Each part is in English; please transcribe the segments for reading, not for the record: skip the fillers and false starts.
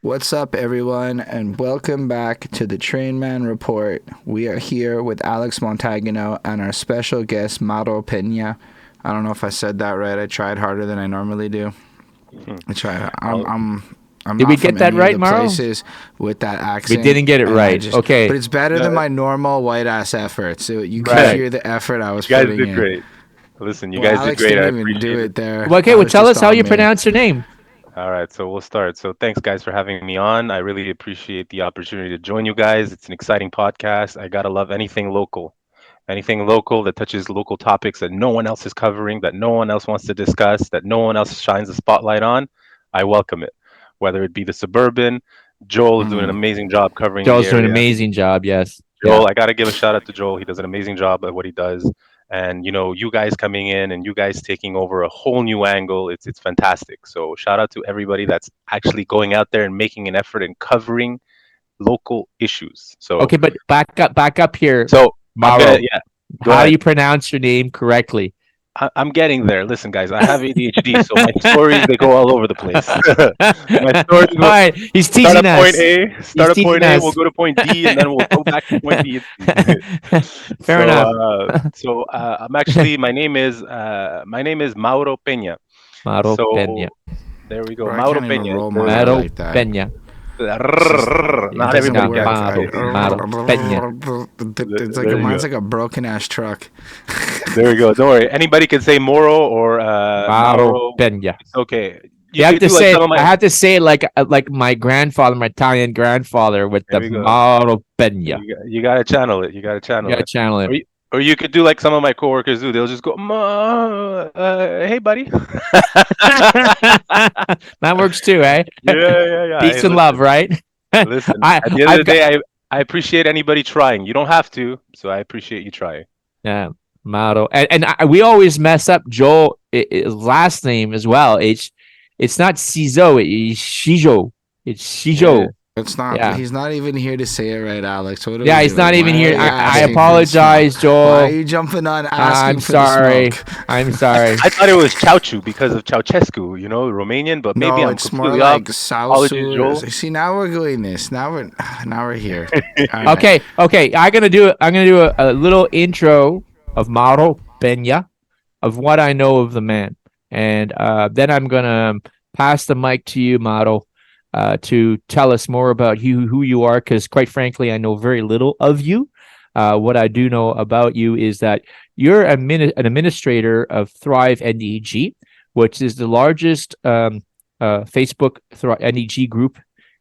What's up, everyone, and welcome back to the Trainman Report. We are here with Alex Montagano and our special guest, Mauro Peña. I don't know if I said that right. I tried harder than I normally do. I tried. I'm Did we get that right, Mauro? Places with that accent. We didn't get it right. Okay. But it's better than my normal white-ass effort. So you can hear the effort I was putting in. You guys did great. Listen, you guys did great. I appreciate do it there. Well, okay, tell us how you pronounce your name. All right, so we'll start. So thanks, guys, for having me on. I really appreciate the opportunity to join you guys. It's an exciting podcast. I gotta love anything local that touches local topics that no one else is covering, that no one else wants to discuss, that no one else shines the spotlight on. I welcome it. Whether it be the suburban, Joel is doing an amazing job covering. Joel's doing an amazing job. Yes, Joel. I gotta give a shout out to Joel. He does an amazing job at what he does. And you guys coming in and you guys taking over a whole new angle, it's fantastic. So shout out to everybody that's actually going out there and making an effort in covering local issues. So okay, but back up here. So Mauro, how do you pronounce your name correctly? I'm getting there. Listen, guys, I have ADHD, so my stories, they go all over the place. My stories all right, he's teasing us. Start at point A, we'll go to point D, and then we'll go back to point B. Fair enough. I'm actually, my name is Mauro Peña. Mauro Peña. There we go. Mauro Peña. Mauro Peña. Not everybody It's like mine's like a broken ass truck. There we go. Don't worry. Anybody can say Moro or Mauro Peña. It's okay. You have to say. I have to say it like my grandfather, my Italian grandfather, with the Mauro Peña. You gotta channel it. You gotta channel it. Or you could do like some of my coworkers do. They'll just go, hey, buddy. That works too, eh? Yeah. Peace and love, right? Listen, at the end of the day, I appreciate anybody trying. You don't have to, so I appreciate you trying. Yeah, Mauro. And we always mess up Joel his last name as well. It's not Cizo, it's Shijo. It's Shijo. Yeah. It's not. Yeah. He's not even here to say it right, Alex. He's not even here. I apologize, Joel. Why are you jumping on asking for the smoke? I'm sorry. I thought it was Ceausescu because of Ceausescu, Romanian, but maybe I'm it's more like Ceausescu. See, now we're doing this. Now we're here. Right. Okay. I'm gonna do a little intro of Mauro Peña, of what I know of the man, and then I'm gonna pass the mic to you, Mauro. To tell us more about who you are, because quite frankly, I know very little of you. What I do know about you is that you're an administrator of Thrive NDG, which is the largest Facebook NDG group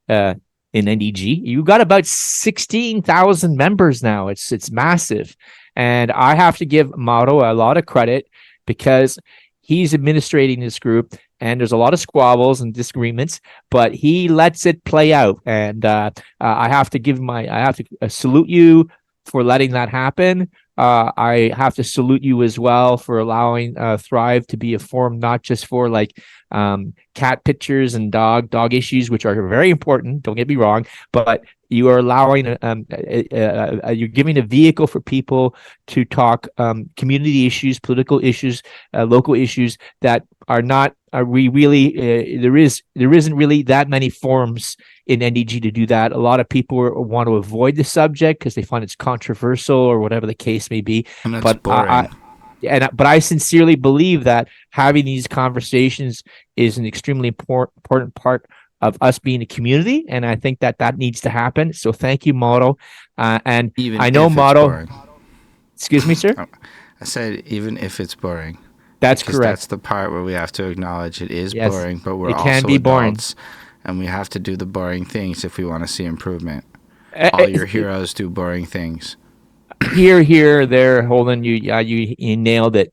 in NDG. You got about 16,000 members now. It's massive. And I have to give Mauro a lot of credit because he's administrating this group. And there's a lot of squabbles and disagreements, but he lets it play out. And I have to salute you for letting that happen. I have to salute you as well for allowing Thrive to be a forum, not just for cat pictures and dog issues, which are very important. Don't get me wrong, but you are allowing, you're giving a vehicle for people to talk community issues, political issues, local issues that are not. There isn't really that many forums in NDG to do that. A lot of people want to avoid the subject because they find it's controversial or whatever the case may be. And that's boring. But I sincerely believe that having these conversations is an extremely important part of us being a community, and I think that needs to happen. So thank you, Mauro. And even I know Mauro. Excuse me, sir. I said even if it's boring. That's correct. That's the part where we have to acknowledge it is boring, but we're also adults, and we have to do the boring things if we want to see improvement. All your heroes do boring things. Here, there, Holden, you nailed it.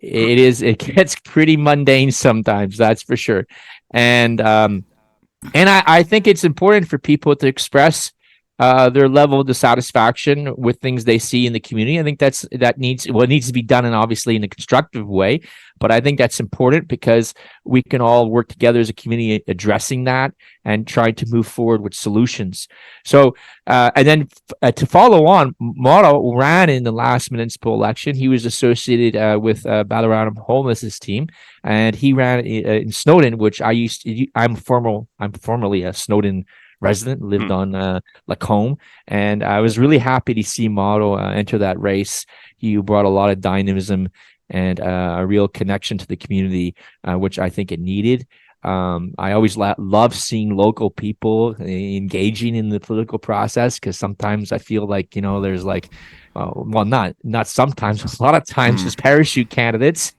It gets pretty mundane sometimes, that's for sure. And I think it's important for people to express their level of dissatisfaction with things they see in the community. I think it needs to be done, and obviously in a constructive way. But I think that's important because we can all work together as a community addressing that and trying to move forward with solutions. So, and then to follow on, Mauro ran in the last municipal election. He was associated with Ballarat Homelessness team, and he ran in Snowden, which I'm formerly a Snowden resident, lived on Lacombe, and I was really happy to see Mauro enter that race. He brought a lot of dynamism and a real connection to the community, which I think it needed. I always love seeing local people engaging in the political process, because sometimes I feel like, there's like, well, not sometimes, a lot of times there's parachute candidates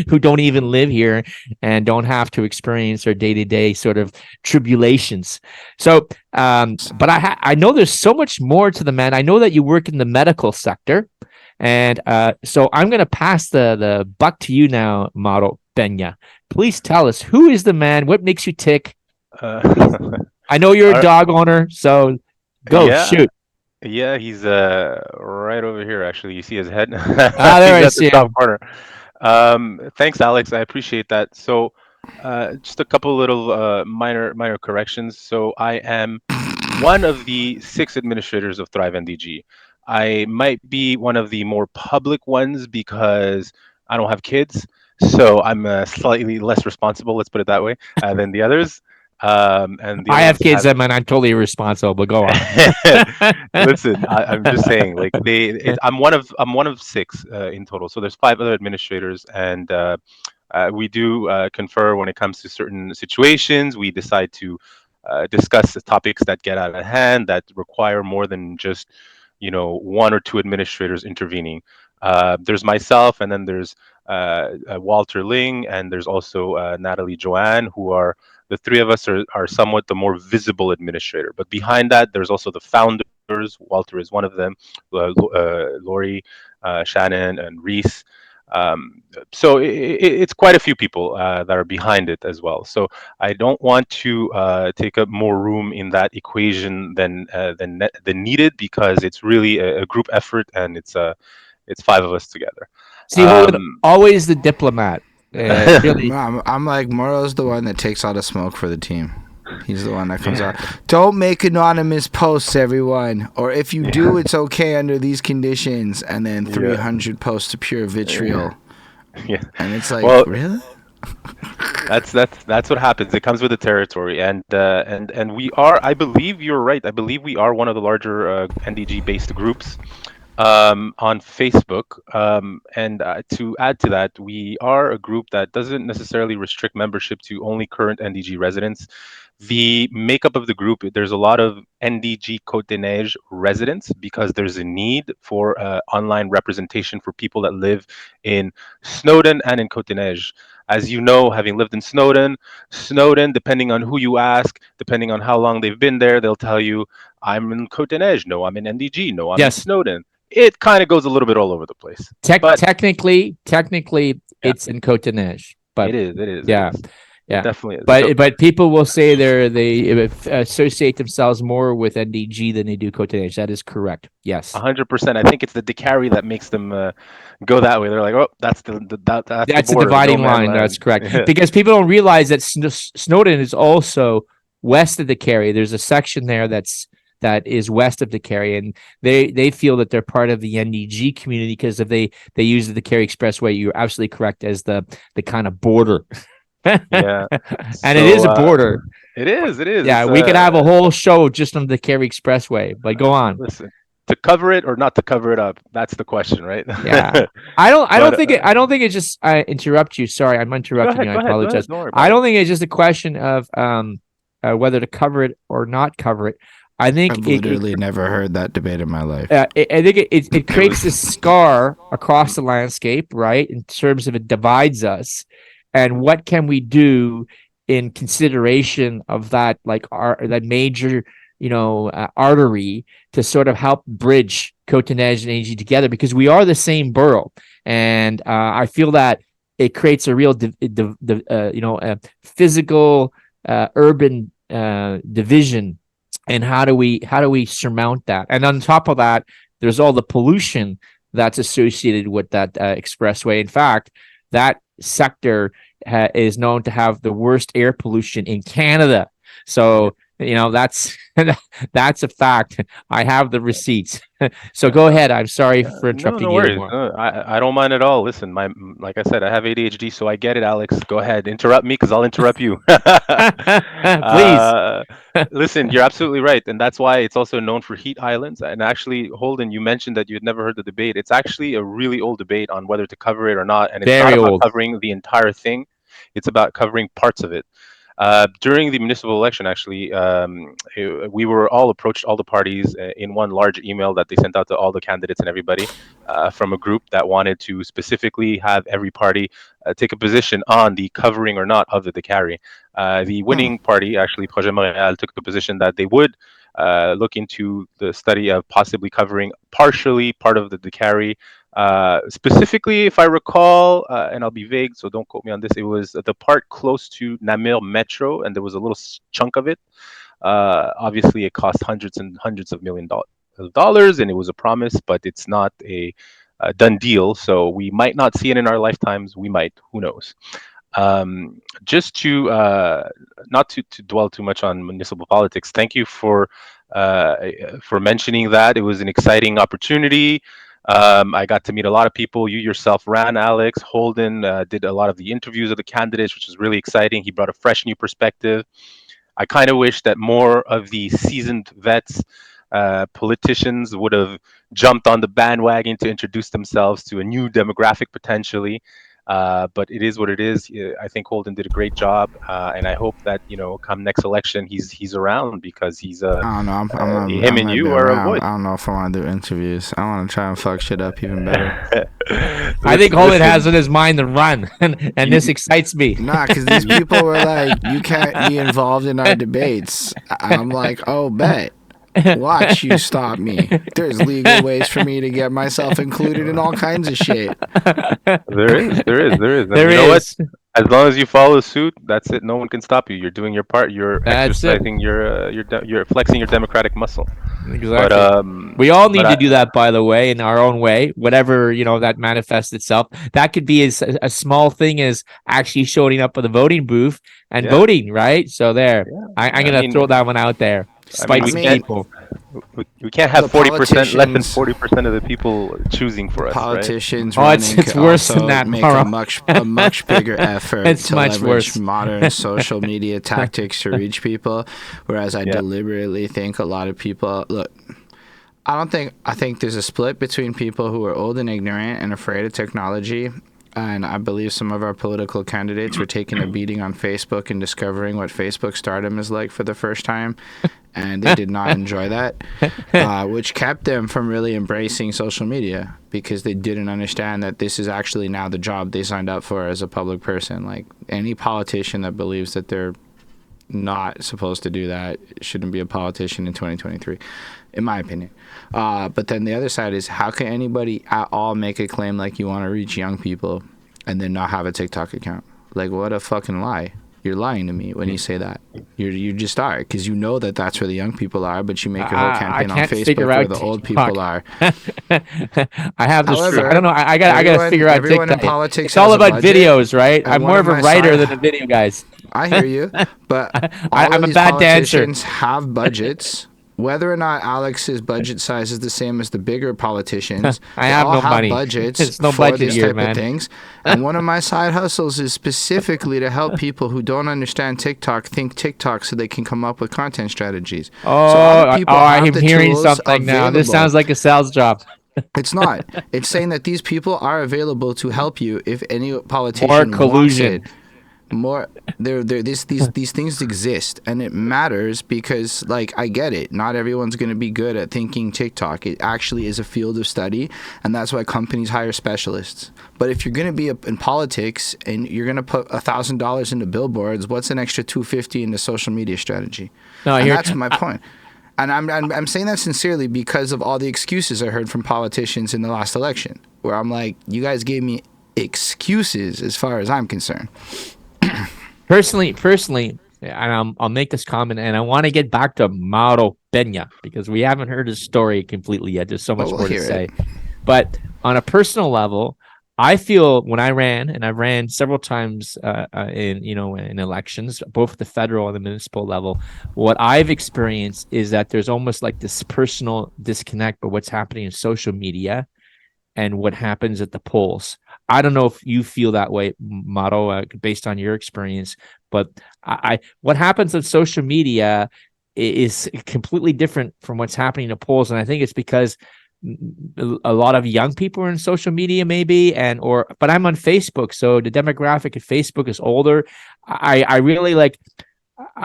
who don't even live here and don't have to experience their day-to-day sort of tribulations. So, but I know there's so much more to the man. I know that you work in the medical sector. And so I'm going to pass the buck to you now, Mauro Peña. Please tell us, who is the man? What makes you tick? I know you're a dog owner, so go, shoot. Yeah, he's right over here, actually. You see his head? There I see him. Top corner. Thanks, Alex. I appreciate that. So just a couple little minor corrections. So I am one of the 6 administrators of Thrive NDG. I might be one of the more public ones because I don't have kids, so I'm slightly less responsible, let's put it that way, than the others. And I have kids, and I'm totally irresponsible, but go on. Listen, I'm just saying, like I'm one of 6 in total. So there's 5 other administrators, and we do confer when it comes to certain situations. We decide to discuss the topics that get out of hand, that require more than just 1 or 2 administrators intervening. There's myself, and then there's Walter Ling, and there's also Natalie Joanne, who are the 3 of us are somewhat the more visible administrator. But behind that, there's also the founders. Walter is one of them, Lori, Shannon, and Reese. So it's quite a few people that are behind it as well. So I don't want to take up more room in that equation than needed, because it's really a group effort, and it's 5 of us together. See, Holden, always the diplomat. Really. I'm like, Mauro's the one that takes all the smoke for the team. He's the one that comes out. Don't make anonymous posts, everyone. Or if you do, it's okay under these conditions. And then 300 posts of pure vitriol. Yeah. And it's like, well, really? That's what happens. It comes with the territory, and we are. I believe you're right. I believe we are one of the larger NDG-based groups on Facebook. And to add to that, we are a group that doesn't necessarily restrict membership to only current NDG residents. The makeup of the group, there's a lot of NDG Côte-des-Neiges residents, because there's a need for online representation for people that live in Snowden and in Côte-des-Neiges. As you know, having lived in Snowden, depending on who you ask, depending on how long they've been there, they'll tell you, I'm in Côte-des-Neiges, no, I'm in NDG, no, I'm in Snowden. It kind of goes a little bit all over the place. Technically, it's in Côte-des-Neiges, but it is. Yeah. It is. Yeah, it definitely is. But people will say they associate themselves more with NDG than they do Côte-des-Neiges. That is correct. Yes, 100%. I think it's the DeCarry that makes them go that way. They're like, oh, that's the dividing line. That's correct. Because people don't realize that Snowden is also west of the Carry. There's a section there that is west of the Carry, and they feel that they're part of the NDG community because if they use the Carry Expressway. You're absolutely correct, as the kind of border. Yeah. And it is a border. It is. Yeah, we could have a whole show just on the Carry Expressway, but go on. Listen, to cover it or not to cover it up, that's the question, right? Yeah. I don't think it's just, I interrupt you. Sorry, I'm interrupting you. I apologize. I don't think it's just a question of whether to cover it or not cover it. I think I've literally never heard that debate in my life. I think it creates this scar across the landscape, right? In terms of it divides us. And what can we do in consideration of that, like that major, artery to sort of help bridge Côte-des-Neiges and NDG together, because we are the same borough, and I feel that it creates a real, physical urban division And how do we surmount that? And on top of that, there's all the pollution that's associated with that expressway. In fact, that sector is known to have the worst air pollution in Canada. So that's that's a fact. I have the receipts. So go ahead. I'm sorry for interrupting no you worries. more. No, I don't mind at all. Listen, like I said, I have ADHD, so I get it, Alex. Go ahead, interrupt me because I'll interrupt you. Please. uh, Listen, you're absolutely right, and that's why it's also known for heat islands. And actually, Holden, you mentioned that you had never heard the debate. It's actually a really old debate on whether to cover it or not, and it's not Very about old. covering the entire thing. It's about covering parts of it. During the municipal election, actually, we were all approached, all the parties, in one large email that they sent out to all the candidates and everybody from a group that wanted to specifically have every party take a position on the covering or not of the Decari. The winning party, actually, Projet Montréal, took the position that they would look into the study of possibly covering partially part of the Decari. Specifically, if I recall, and I'll be vague, so don't quote me on this, it was the part close to Namur Metro, and there was a little chunk of it. Obviously, it cost hundreds and hundreds of millions of dollars, and it was a promise, but it's not a done deal. So we might not see it in our lifetimes. We might. Who knows? Just to not to dwell too much on municipal politics. Thank you for mentioning that. It was an exciting opportunity. I got to meet a lot of people. You yourself ran, Alex. Holden did a lot of the interviews of the candidates, which was really exciting. He brought a fresh new perspective. I kind of wish that more of the seasoned vets, politicians would have jumped on the bandwagon to introduce themselves to a new demographic potentially. But it is what it is. I think Holden did a great job, and I hope that come next election, he's around because he's I don't know. him and you are a voice. I don't know if I want to do interviews. I want to try and fuck shit up even better. I think Holden has in his mind to run, and this excites me. Nah, because these people were like, you can't be involved in our debates. I'm like, oh, bet. Watch you stop me. There's legal ways for me to get myself included in all kinds of shit. There is. And There you know is. what? As long as you follow suit, that's it. No one can stop you. You're doing your part. You're That's exercising you're flexing your democratic muscle. Exactly. But we all need to do that, by the way, in our own way, whatever that manifests itself. That could be as a small thing as actually showing up at the voting booth and voting, right? So there, I'm gonna throw that one out there. Spite people. We can't have 40%, less than 40% of the people choosing for us. Politicians, right? It's worse than that. Make a much bigger effort to much leverage worse. modern social media tactics to reach people. Whereas I deliberately think a lot of people look. I think there's a split between people who are old and ignorant and afraid of technology. And I believe some of our political candidates were taking a beating on Facebook and discovering what Facebook stardom is like for the first time. And they did not enjoy that, which kept them from really embracing social media because they didn't understand that this is actually now the job they signed up for as a public person. Like any politician that believes that they're not supposed to do that shouldn't be a politician in 2023, in my opinion. But then the other side is, how can anybody at all make a claim like you want to reach young people and then not have a TikTok account? Like, what a fucking lie. You're lying to me when you say that. You just are, because you know that that's where the young people are, but you make your whole campaign on Facebook where the old people are. I have this. However, I don't know. I gotta figure out everyone TikTok. in politics It's all has a about budget, videos, right? and I'm one more of of a my writer side- than a video guys. I hear you, but I'm all a these bad dancer. politicians have budgets. Whether or not Alex's budget size is the same as the bigger politicians, I they have all no have money. budgets It's no for budget this here, type man. of things. And one of my side hustles is specifically to help people who don't understand TikTok think TikTok so they can come up with content strategies. I'm hearing something now. This sounds like a sales job. It's not. It's saying that these people are available to help you if any politician More collusion. wants it. These things exist, and it matters because, like, I get it. Not everyone's going to be good at thinking TikTok. It actually is a field of study, and that's why companies hire specialists. But if you're going to be in politics and you're going to put $1,000 into billboards, what's an extra $250 into social media strategy? And that's my point. And I'm saying that sincerely because of all the excuses I heard from politicians in the last election, where I'm like, you guys gave me excuses as far as I'm concerned. Personally, and I'll make this comment, and I want to get back to Mauro Peña, because we haven't heard his story completely yet. There's so much we'll more to hear say. it. But on a personal level, I feel when I ran, and I ran several times in elections, both at the federal and the municipal level, what I've experienced is that there's almost like this personal disconnect with what's happening in social media and what happens at the polls. I don't know if you feel that way, Mauro, based on your experience, but what happens on social media is completely different from what's happening at polls, and I think it's because a lot of young people are in social media, maybe, but I'm on Facebook, so the demographic at Facebook is older. I really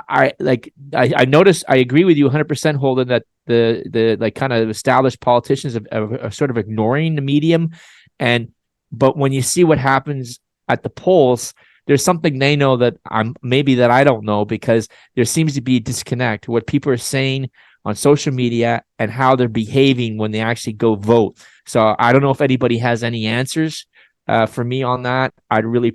I notice, I agree with you 100%, Holden, that the like kind of established politicians are sort of ignoring the medium, but when you see what happens at the polls, there's something they know that I don't know, because there seems to be a disconnect what people are saying on social media and how they're behaving when they actually go vote. So I don't know if anybody has any answers for me on that. I'd really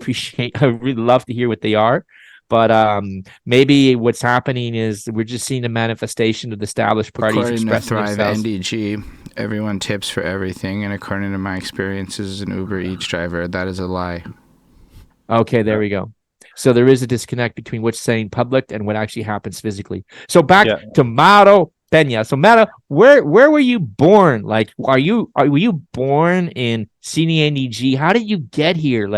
love to hear what they are. But maybe what's happening is we're just seeing a manifestation of the established parties According to expressing Thrive themselves. NDG, everyone tips for everything, and according to my experiences as an Uber Eats driver, that is a lie. Okay, there we go. So there is a disconnect between what's saying public and what actually happens physically. So back to Mauro Peña. So Mauro, where were you born? Like, were you born in CNDG? How did you get here?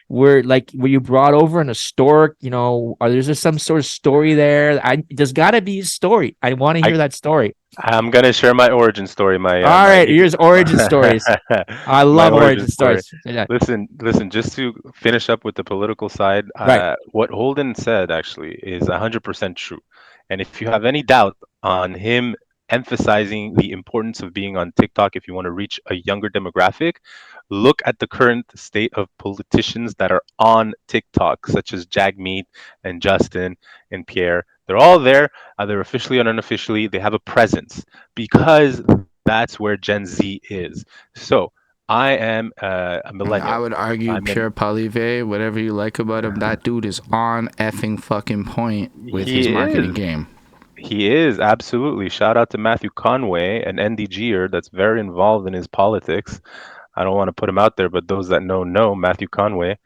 Were you brought over in a store? Is there some sort of story there? There's got to be a story. I want to hear that story. I'm gonna share my origin story. All right, here's origin stories. I love origin stories. Yeah. Listen. Just to finish up with the political side, Right. what Holden said actually is 100% true. And if you have any doubt on him emphasizing the importance of being on TikTok, if you want to reach a younger demographic, look at the current state of politicians that are on TikTok, such as Jagmeet and Justin and Pierre. They're all there, either officially or unofficially. They have a presence because that's where Gen Z is. So I am a millennial. I would argue Pierre Polivé, whatever you like about him, that dude is on effing fucking point with his marketing game. He is, absolutely. Shout out to Matthew Conway, an NDGer that's very involved in his politics. I don't want to put him out there, but those that know Matthew Conway.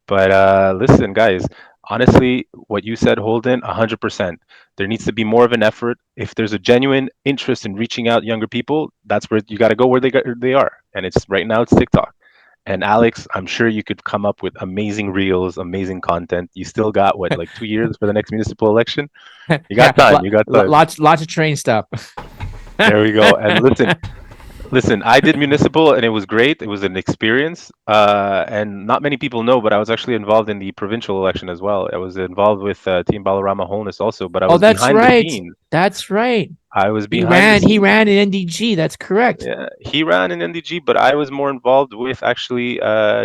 But listen, guys, honestly, what you said, Holden, 100%. There needs to be more of an effort. If there's a genuine interest in reaching out younger people, that's where you got to go where they are. And right now it's TikTok. And Alex, I'm sure you could come up with amazing reels, amazing content. You still got like 2 years for the next municipal election? You got time. You got time. Lots of train stuff. There we go. And listen, I did municipal and it was great. It was an experience. And not many people know, but I was actually involved in the provincial election as well. I was involved with Team Balarama Wholeness also, but I was behind the scenes. That's right. I was behind. He ran in NDG. That's correct. Yeah, he ran in NDG, but I was more involved with actually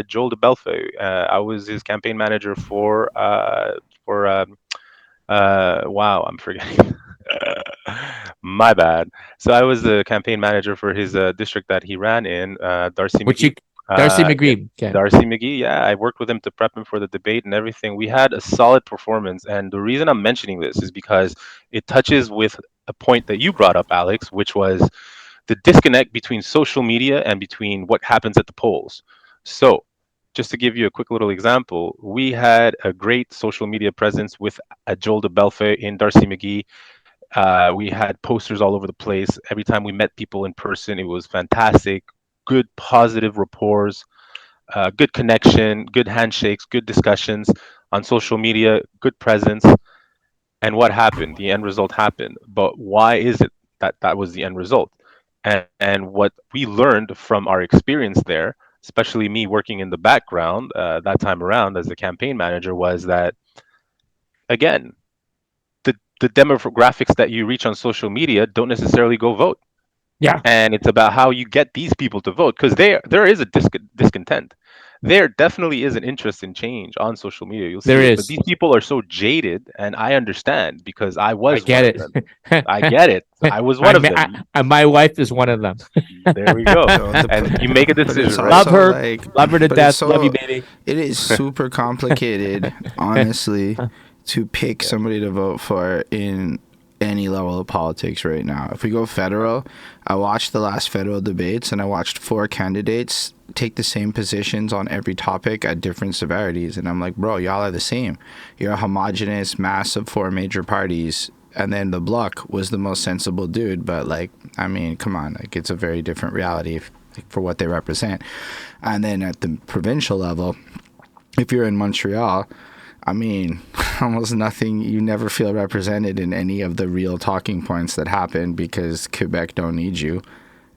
Joel de Belfay. I was his campaign manager for wow, I'm forgetting. My bad. So I was the campaign manager for his district that he ran in, Darcy McGee. Darcy McGee. Okay. Darcy McGee, yeah. I worked with him to prep him for the debate and everything. We had a solid performance. And the reason I'm mentioning this is because it touches with a point that you brought up, Alex, which was the disconnect between social media and between what happens at the polls. So just to give you a quick little example, we had a great social media presence with Joel de Belfay in Darcy McGee. We had posters all over the place. Every time we met people in person, it was fantastic. Good positive rapport, good connection, good handshakes, good discussions on social media, good presence. And what happened? The end result happened. But why is it that was the end result? And what we learned from our experience there, especially me working in the background that time around as the campaign manager, was that, again, the demographics that you reach on social media don't necessarily go vote. Yeah. And it's about how you get these people to vote, because there is a discontent. There definitely is an interest in change on social media. You'll see there it, is. but these people are so jaded, and I understand because I was. I get it. I get it. I was one of them. My wife is one of them. There we go. And you make a decision. Right? Love her to death. Love you, baby. It is super complicated, honestly, to pick somebody to vote for in any level of politics right now. If we go federal, I watched the last federal debates and I watched 4 candidates take the same positions on every topic at different severities. And I'm like, bro, y'all are the same. You're a homogenous mass of 4 major parties. And then the Bloc was the most sensible dude. But like, I mean, come on, like it's a very different reality for what they represent. And then at the provincial level, if you're in Montreal, I mean, almost nothing, you never feel represented in any of the real talking points that happen because Quebec don't need you.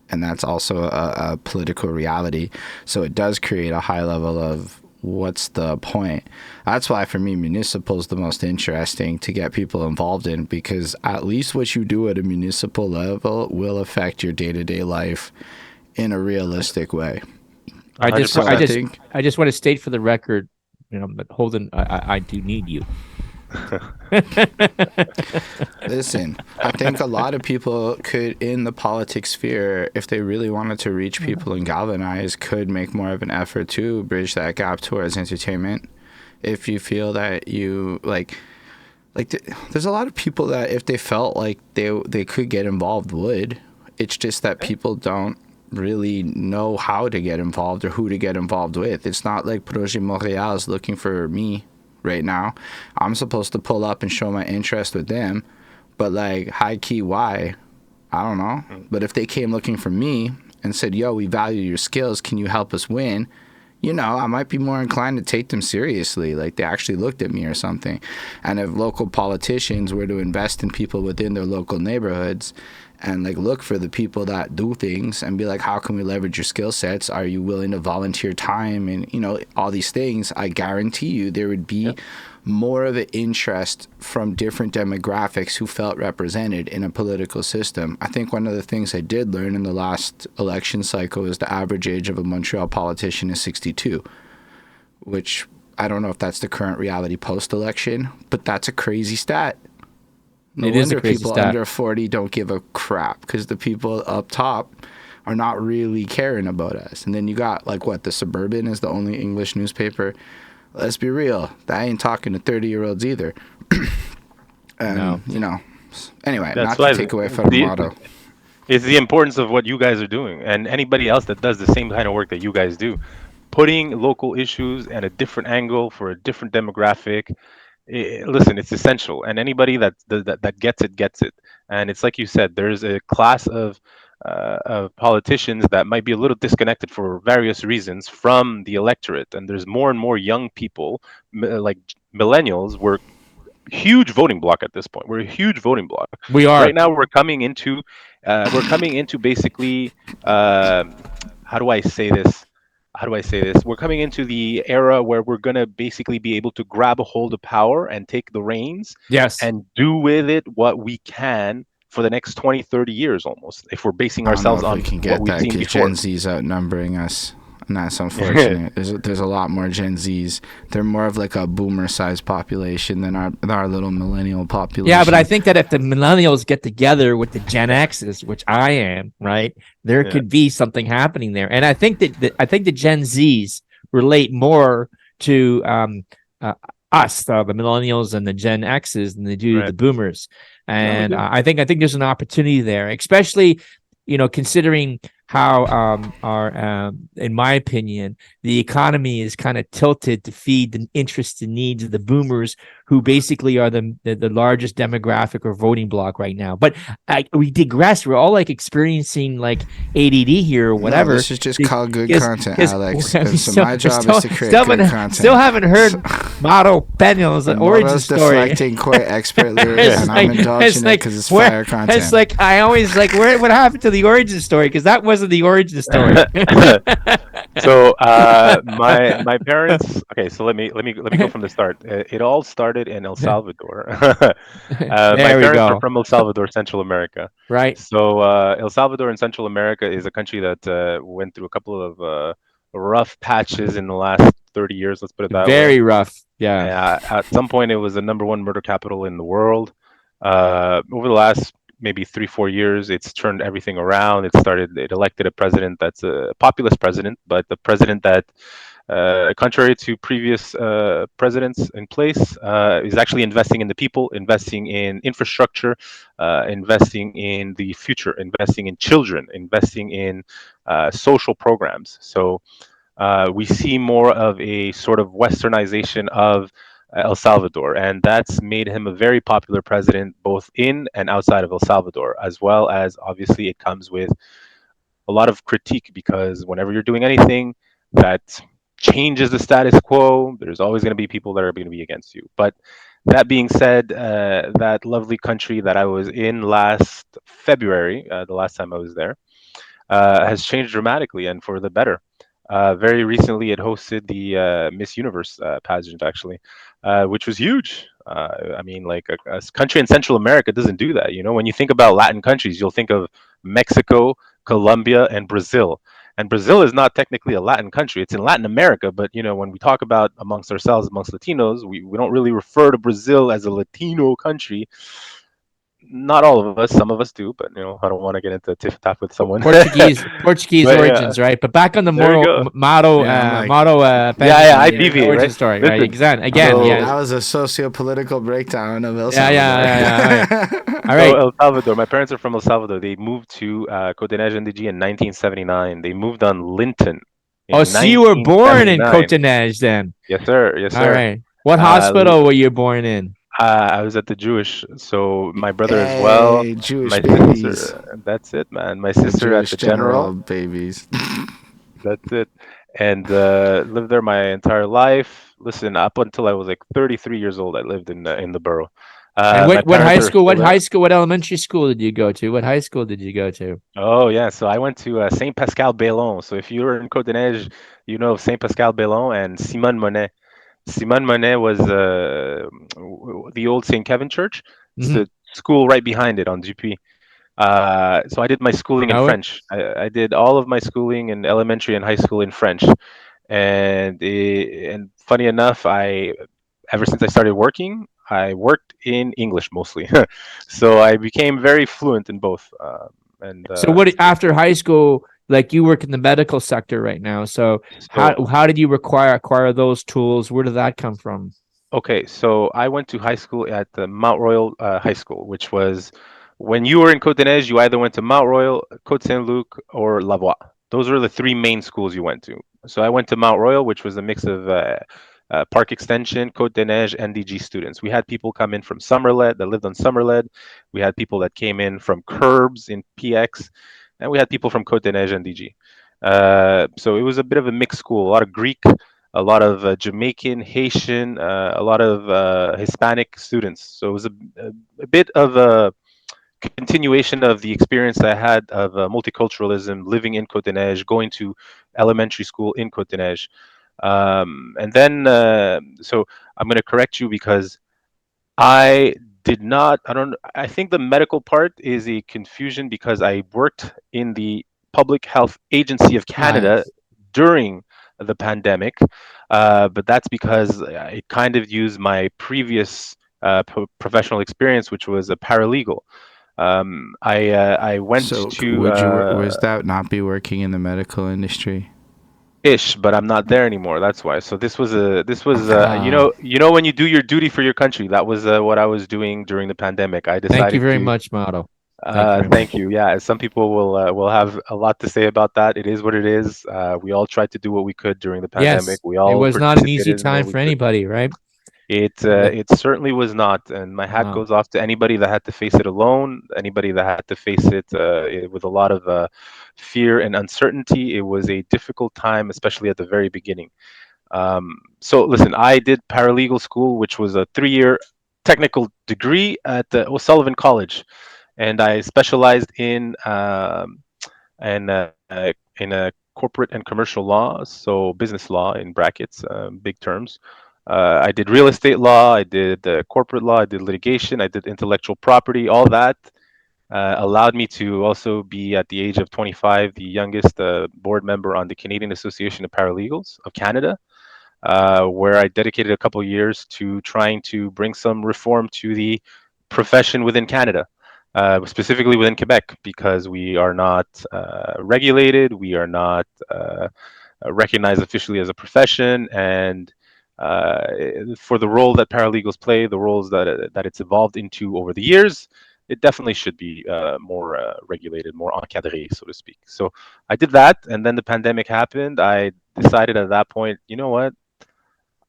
And that's also a political reality. So it does create a high level of what's the point. That's why for me, municipal is the most interesting to get people involved in, because at least what you do at a municipal level will affect your day-to-day life in a realistic way. I just So I just want to state for the record, but Holden, I do need you. Listen, I think a lot of people could, in the politics sphere, if they really wanted to reach people and galvanize, could make more of an effort to bridge that gap towards entertainment. If you feel that you there's a lot of people that if they felt like they could get involved would. It's just that people don't really know how to get involved or who to get involved with. It's not like Projet Montréal is looking for me right now. I'm supposed to pull up and show my interest with them, but like high key, why? I don't know. But if they came looking for me and said, yo, we value your skills, can you help us win? I might be more inclined to take them seriously, like they actually looked at me or something. And if local politicians were to invest in people within their local neighborhoods and like look for the people that do things and be like, how can we leverage your skill sets? Are you willing to volunteer time? And, all these things, I guarantee you there would be more of an interest from different demographics who felt represented in a political system. I think one of the things I did learn in the last election cycle is the average age of a Montreal politician is 62, which I don't know if that's the current reality post-election, but that's a crazy stat. No wonder people under 40 don't give a crap, because the people up top are not really caring about us. And then you got The Suburban is the only English newspaper. Let's be real, that ain't talking to 30-year-olds either. No. Anyway, That's not to take away from the motto. It's the importance of what you guys are doing, and anybody else that does the same kind of work that you guys do. Putting local issues at a different angle for a different demographic. Listen, it's essential, and anybody that gets it. And it's like you said, there's a class of politicians that might be a little disconnected for various reasons from the electorate, and there's more and more young people, like millennials. We're huge voting block at this point. We're a huge voting block. We are right now. We're coming into basically. How do I say this? We're coming into the era where we're going to basically be able to grab a hold of power and take the reins. Yes. And do with it what we can for the next 20, 30 years almost, if we're basing ourselves on what we've seen before. Gen Z's outnumbering us. And that's unfortunate. There's a lot more Gen Zs. They're more of like a boomer-sized population than our little millennial population. Yeah, but I think that if the millennials get together with the Gen X's, which I am, right, there could be something happening there. And I think that the Gen Zs relate more to us, the millennials and the Gen X's, than they do the boomers. And I think there's an opportunity there, especially considering how in my opinion, the economy is kind of tilted to feed the interests and needs of the boomers, who basically are the largest demographic or voting bloc right now. But we digress. We're all experiencing ADD here or whatever. No, this is just called good content, Alex. So my job is to create good content. Still haven't heard Mauro Peña's origin story. Deflecting quite expertly, and I'm indulging it because it's fire content. It's like I always what happened to the origin story, because that wasn't the origin story. So my parents. Okay, so let me go from the start. It all started in El Salvador. My parents are from El Salvador, Central America. Right. So El Salvador in Central America is a country that went through a couple of rough patches in the last 30 years. Let's put it that way. Very rough. Yeah. At some point, it was the #1 murder capital in the world. Over the last maybe 3-4 years, it's turned everything around. It elected a president that's a populist president, but the president that contrary to previous presidents in place, is actually investing in the people, investing in infrastructure, investing in the future, investing in children, investing in social programs. So we see more of a sort of westernization of El Salvador, and that's made him a very popular president both in and outside of El Salvador, as well as obviously it comes with a lot of critique because whenever you're doing anything that changes the status quo, there's always going to be people that are going to be against you. But that being said, that lovely country that I was in last February, the last time I was there, has changed dramatically and for the better. Very recently, it hosted the Miss Universe pageant, actually, which was huge. I mean, like a country in Central America doesn't do that. You know, when you think about Latin countries, you'll think of Mexico, Colombia, and Brazil. And Brazil is not technically a Latin country; it's in Latin America. But you know, when we talk about amongst ourselves, amongst Latinos, we don't really refer to Brazil as a Latino country. Not all of us, some of us do, but you know, I don't want to get into tiff taff with someone. Portuguese But yeah, origins, right? But back on the there you go. Yeah, I'm like, Mauro Yeah, I Peña deviate, origin right? story, right? Listen, Again, oh, yeah, that was a socio-political breakdown of El yeah, Salvador. yeah, yeah, yeah. All so right. El Salvador, my parents are from El Salvador. They moved to Cotonage NDG in 1979. They moved on Linton Oh, in so you were born in 1979. Cotonage then? Yes, sir. Yes, All sir. right. What Uh, hospital were you born in? I was at the Jewish, so my brother as well. Hey, Jewish My babies. sister, that's it, man. My The sister at Jewish the general General, babies. that's it. And lived there my entire life. Listen, up until I was like 33 years old, I lived in the borough. And My what high parents are school? still there. What elementary school did you go to? What high school did you go to? Oh yeah, so I went to Saint Pascal Bellon. So if you're in Côte d'Ivoire, you know Saint Pascal Bellon and Simone Monet. Simone Monet was the old Saint Kevin Church. It's Hmm. the school right behind it on Dupuis. So I did my schooling in Know it? French. I did all of my schooling in elementary and high school in French. And funny enough, I ever since I started working, I worked in English mostly. So I became very fluent in both. And So what so, after high school? Like you work in the medical sector right now. So so how did you acquire those tools? Where did that come from? okay, so I went to high school at the Mount Royal High School, which was when you were in Côte-des-Neiges, you either went to Mount Royal, Côte Saint-Luc, or Lavoie. Those were the three main schools you went to. So I went to Mount Royal, which was a mix of Park Extension, Côte-des-Neiges, NDG students. We had people come in from Summerled that lived on Summerled. We had people that came in from Curbs in PX, and we had people from Côte-des-Neiges, NDG. So it was a bit of a mixed school, a lot of Greek, a lot of Jamaican, Haitian, a lot of Hispanic students. So it was a bit of a continuation of the experience I had of multiculturalism, living in Côte-des-Neiges, going to elementary school in Côte-des-Neiges. And then, so I'm going to correct you because I did not, I don't, I think the medical part is a confusion because I worked in the Public Health Agency of Right. Canada during the pandemic, but that's because I kind of used my previous professional experience, which was a paralegal. I went So to would you was that not be working in the medical industry? ish, but I'm not there anymore. That's why. So this was Uh, when you do your duty for your country. That was what I was doing during the pandemic. I thank you decided very to. much, Mauro. Thank you very Thank much. you. Yeah, some people will have a lot to say about that. It is what it is. We all tried to do what we could during the pandemic. Yes, We it all was not an easy participated in time what we for could. anybody, right? But It certainly was not, and my hat no. goes off to anybody that had to face it alone. Anybody that had to face it with a lot of fear and uncertainty. It was a difficult time, especially at the very beginning. So listen, I did paralegal school, which was a 3-year technical degree at the O'Sullivan College, and I specialized in corporate and commercial law, so business law in brackets, big terms. I did real estate law, I did corporate law, I did litigation, I did intellectual property. All that allowed me to also be at the age of 25 the youngest board member on the Canadian Association of Paralegals of Canada, where I dedicated a couple of years to trying to bring some reform to the profession within Canada, specifically within Quebec, because we are not regulated, we are not recognized officially as a profession, and for the role that paralegals play, the roles that it's evolved into over the years, it definitely should be more regulated, more encadré, so to speak. So I did that, and then the pandemic happened. I decided at that point, you know what?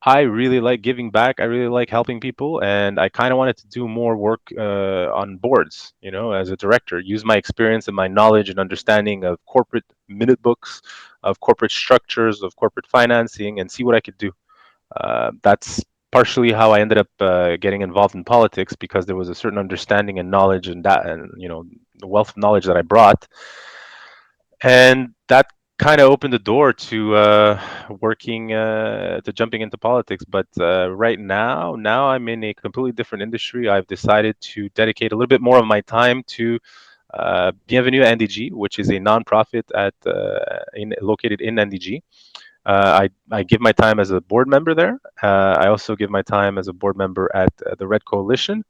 I really like giving back. I really like helping people, and I kind of wanted to do more work on boards. You know, as a director, use my experience and my knowledge and understanding of corporate minute books, of corporate structures, of corporate financing, and see what I could do. That's partially how I ended up getting involved in politics, because there was a certain understanding and knowledge and that, and the wealth of knowledge that I brought, and that kind of opened the door to working to jumping into politics. But right now I'm in a completely different industry. I've decided to dedicate a little bit more of my time to Bienvenue NDG, which is a nonprofit located in NDG. I give my time as a board member there. I also give my time as a board member at the Red Coalition,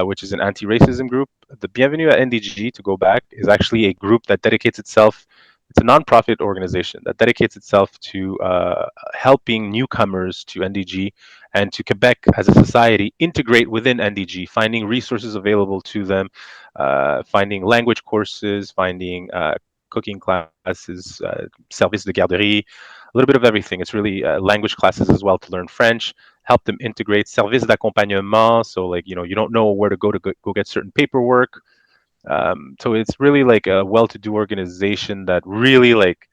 which is an anti-racism group. The Bienvenue at NDG, to go back, is actually a group that dedicates itself. It's a nonprofit organization that dedicates itself to helping newcomers to NDG and to Quebec as a society integrate within NDG, finding resources available to them, finding language courses, finding cooking classes, service de garderie, a little bit of everything. It's really language classes as well to learn French, help them integrate service d'accompagnement. So like, you don't know where to go get certain paperwork. So it's really like a well-to-do organization that really, like,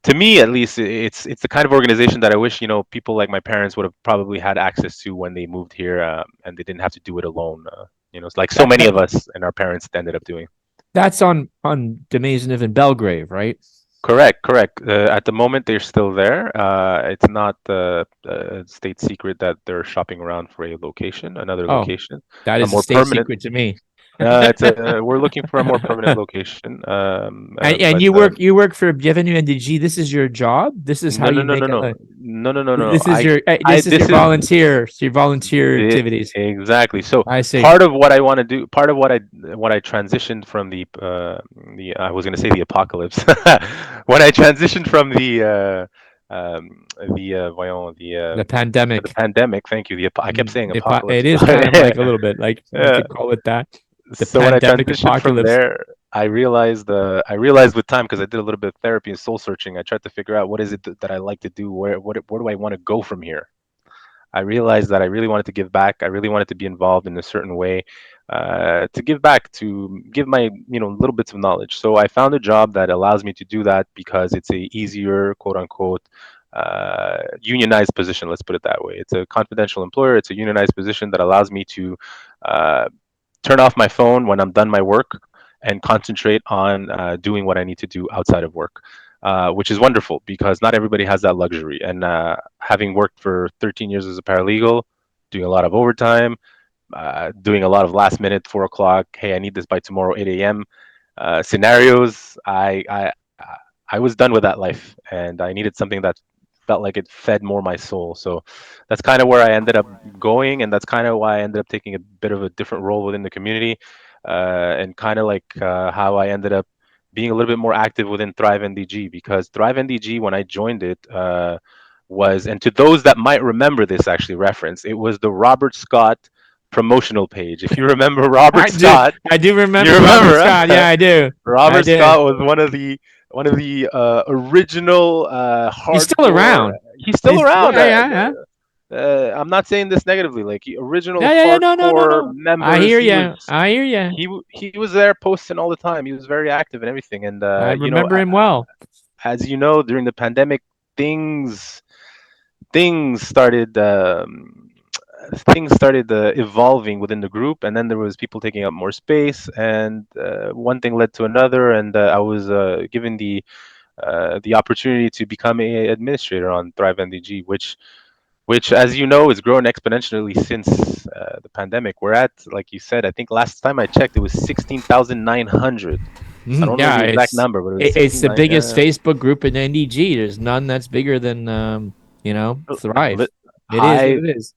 to me at least, it's the kind of organization that I wish people like my parents would have probably had access to when they moved here, and they didn't have to do it alone. It's like so many of us and our parents ended up doing. That's on de Maisonneuve in Belgrave, right? Correct. At the moment, they're still there. It's not a state secret that they're shopping around for another Oh, location, that a is a more state permanent. secret to me. We're looking for a more permanent location. And But you work for Bienvenue NDG. This is your job. This is how no, no, you no, make no, a no, living. no, no, no, no. This is your I this is this your is volunteer. So your volunteer activities. Exactly. So I see. part of what I want to do, part of what I transitioned from the I was going to say the apocalypse. When I transitioned from voyons, The the pandemic. pandemic. Thank you. I kept saying It apocalypse. is kind of like a little bit like you Uh, could call it that. The so when I pandemic transitioned from apocalypse. there, I realized with time, because I did a little bit of therapy and soul searching. I tried to figure out what is it that I like to do. Where do I want to go from here? I realized that I really wanted to give back. I really wanted to be involved in a certain way, to give back, to give my little bits of knowledge. So I found a job that allows me to do that, because it's a easier, quote unquote, unionized position. Let's put it that way. It's a confidential employer. It's a unionized position that allows me to uh, turn off my phone when I'm done my work and concentrate on doing what I need to do outside of work. Which is wonderful, because not everybody has that luxury. And having worked for 13 years as a paralegal, doing a lot of overtime, doing a lot of last minute 4 o'clock, hey, I need this by tomorrow 8 a.m. Scenarios, I was done with that life, and I needed something that felt like it fed more my soul. So that's kind of where I ended up going, and that's kind of why I ended up taking a bit of a different role within the community, and kind of like how I ended up being a little bit more active within Thrive NDG, because Thrive NDG, when I joined it, was, and to those that might remember this actually reference, it was the Robert Scott promotional page. If you remember Robert Scott, I do remember you Robert remember, Scott. huh? Yeah, I do. I Robert do. Scott was one of the original He's still hardcore. around. He's still around. Yeah. I'm not saying this negatively. Like, original Yeah. hardcore No. I members. hear He you. was I hear you. he was there posting all the time. He was very active and everything. And I remember him well. as you know, during the pandemic, things started evolving within the group, and then there was people taking up more space, and one thing led to another, and I was given the opportunity to become a administrator on Thrive NDG, which, as you know, is grown exponentially since the pandemic. We're at, like you said, I think last time I checked, it was 16,900. I don't know Yeah, the exact number, but it was it's the 16. biggest Facebook group in NDG. There's none that's bigger than Thrive. It is what I it is.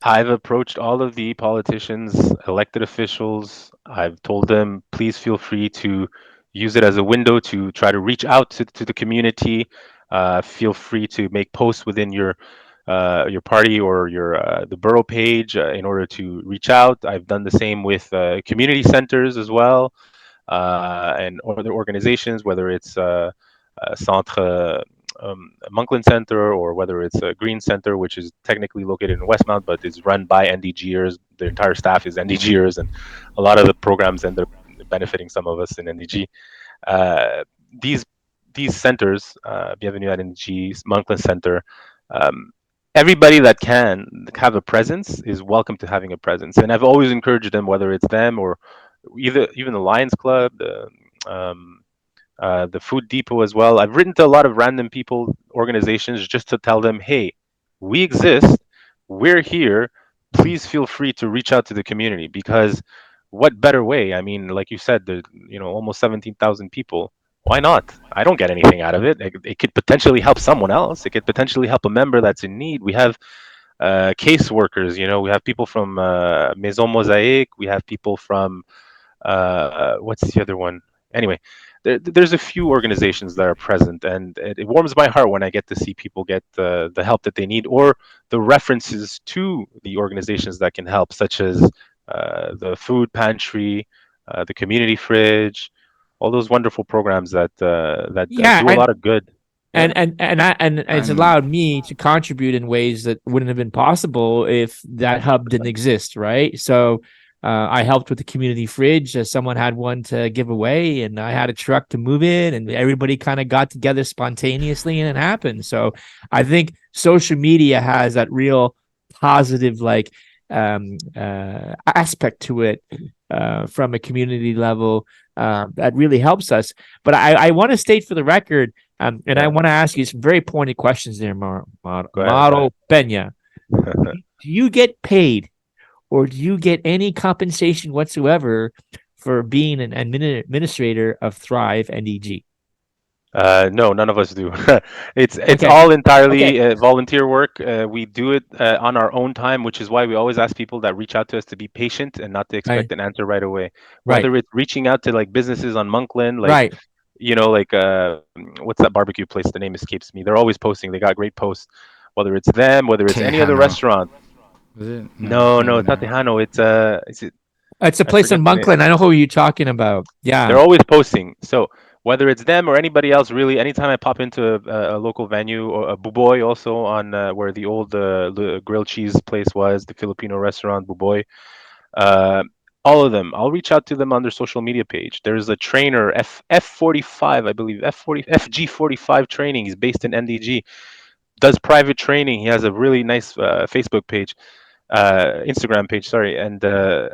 I've approached all of the politicians, elected officials. I've told them, please feel free to use it as a window to try to reach out to the community. Feel free to make posts within your party or your the borough page in order to reach out. I've done the same with community centers as well, and other organizations, whether it's Centre Monkland Center, or whether it's a Green Center, which is technically located in Westmount, but is run by NDGers. The entire staff is NDGers, and a lot of the programs end up benefiting some of us in NDG. Uh, these centers, Bienvenue at NDG, Monkland Center, um, everybody that can have a presence is welcome to having a presence. And I've always encouraged them, whether it's them or even the Lions Club, the Food Depot as well. I've written to a lot of random people, organizations, just to tell them, hey, we exist, we're here. Please feel free to reach out to the community, because what better way? I mean, like you said, there's almost 17,000 people. Why not? I don't get anything out of it. It could potentially help someone else. It could potentially help a member that's in need. We have caseworkers. We have people from Maison Mosaic. We have people from what's the other one? Anyway, there's a few organizations that are present, and it warms my heart when I get to see people get the help that they need, or the references to the organizations that can help, such as the food pantry, the community fridge, all those wonderful programs that Yeah, do a lot of good. Yeah. and it's allowed me to contribute in ways that wouldn't have been possible if that hub didn't exist, right? So I helped with the community fridge. Someone had one to give away, and I had a truck to move it, and everybody kind of got together spontaneously, and it happened. So I think social media has that real positive aspect to it from a community level that really helps us. But I want to state for the record, and I want to ask you some very pointed questions there, Mauro Peña. Do you get paid, or do you get any compensation whatsoever for being an administrator of Thrive NDG? No, none of us do. It's all entirely volunteer work. We do it on our own time, which is why we always ask people that reach out to us to be patient and not to expect an answer right away. Whether it's reaching out to like businesses on Monkland, like what's that barbecue place? The name escapes me. They're always posting. They got great posts. Whether it's them, whether it's any other restaurant. Was it? No, it's not Tejano. It's a place in Monkland. I know who you're talking about. Yeah, they're always posting. So whether it's them or anybody else, really, anytime I pop into a local venue, or a Buboy also on where the old grilled cheese place was, the Filipino restaurant Buboy, all of them, I'll reach out to them on their social media page. There's a trainer, F45, I believe, FG45 training. He's based in NDG, does private training. He has a really nice Facebook page. Instagram page, sorry, and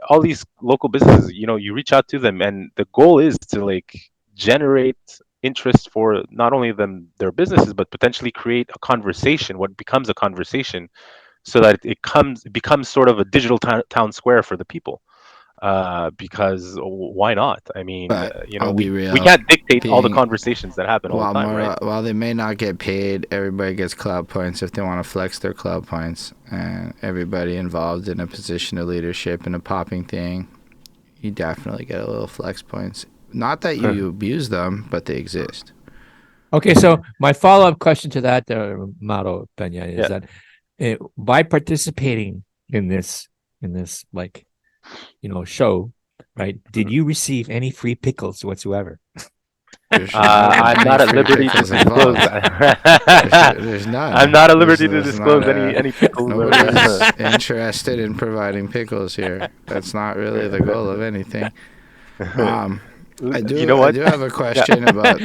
all these local businesses, you reach out to them, and the goal is to like generate interest for not only their businesses, but potentially create a conversation, what becomes a conversation, so that it becomes sort of a digital town square for the people. Because why not? I mean, we can't dictate all the conversations that happen all the time, right? While they may not get paid, everybody gets club points if they want to flex their club points, and everybody involved in a position of leadership in a popping thing, you definitely get a little flex points. Not that you abuse them, but they exist. Okay, so my follow-up question to that, Mauro Peña, is that by participating in this show, right? Did you receive any free pickles whatsoever? I'm not at liberty to disclose that. There's none. I'm not at liberty to disclose any pickles. Nobody's interested in providing pickles here. That's not really the goal of anything. I do have a question about.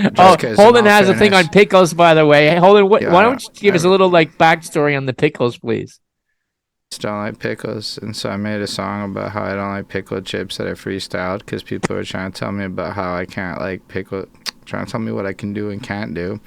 Holden has a thing on pickles, by the way. Hey, Holden, why don't you give us a little backstory on the pickles, please? Don't like pickles, and so I made a song about how I don't like pickled chips that I freestyled, because people were trying to tell me about how I can't like pickle, trying to tell me what I can do and can't do.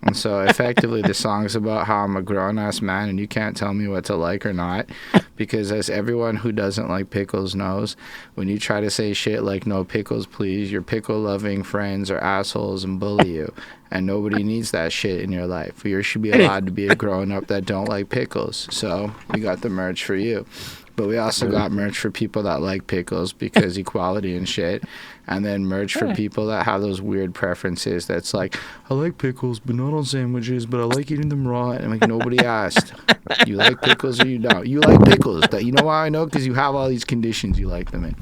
And so effectively the song's about how I'm a grown-ass man and you can't tell me what to like or not, because as everyone who doesn't like pickles knows, when you try to say shit like no pickles please, your pickle-loving friends are assholes and bully you, and nobody needs that shit in your life. You should be allowed to be a grown-up that don't like pickles. So we got the merch for you. But we also got merch for people that like pickles because equality and shit. And then merch for people that have those weird preferences that's like, I like pickles, but not on sandwiches, but I like eating them raw. And like, nobody asked. You like pickles or you don't? You like pickles. You know why I know? Because you have all these conditions you like them in.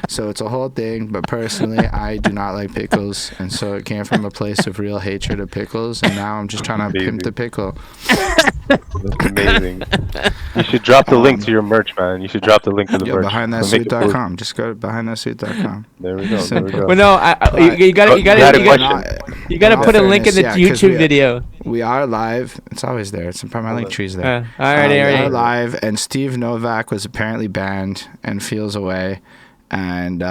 So it's a whole thing. But personally, I do not like pickles. And so it came from a place of real hatred of pickles. And now I'm just trying to pimp the pickle. That's amazing. You should drop the link to your merch, man. You should drop the link to the merch. behindthatsuit.com. Just go to behindthatsuit.com. There we go. There we go. Well, no, you gotta put a link in the YouTube video. We are live. It's always there. It's my link tree's there. All right. We are live, and Steve Novak was apparently banned and feels away. And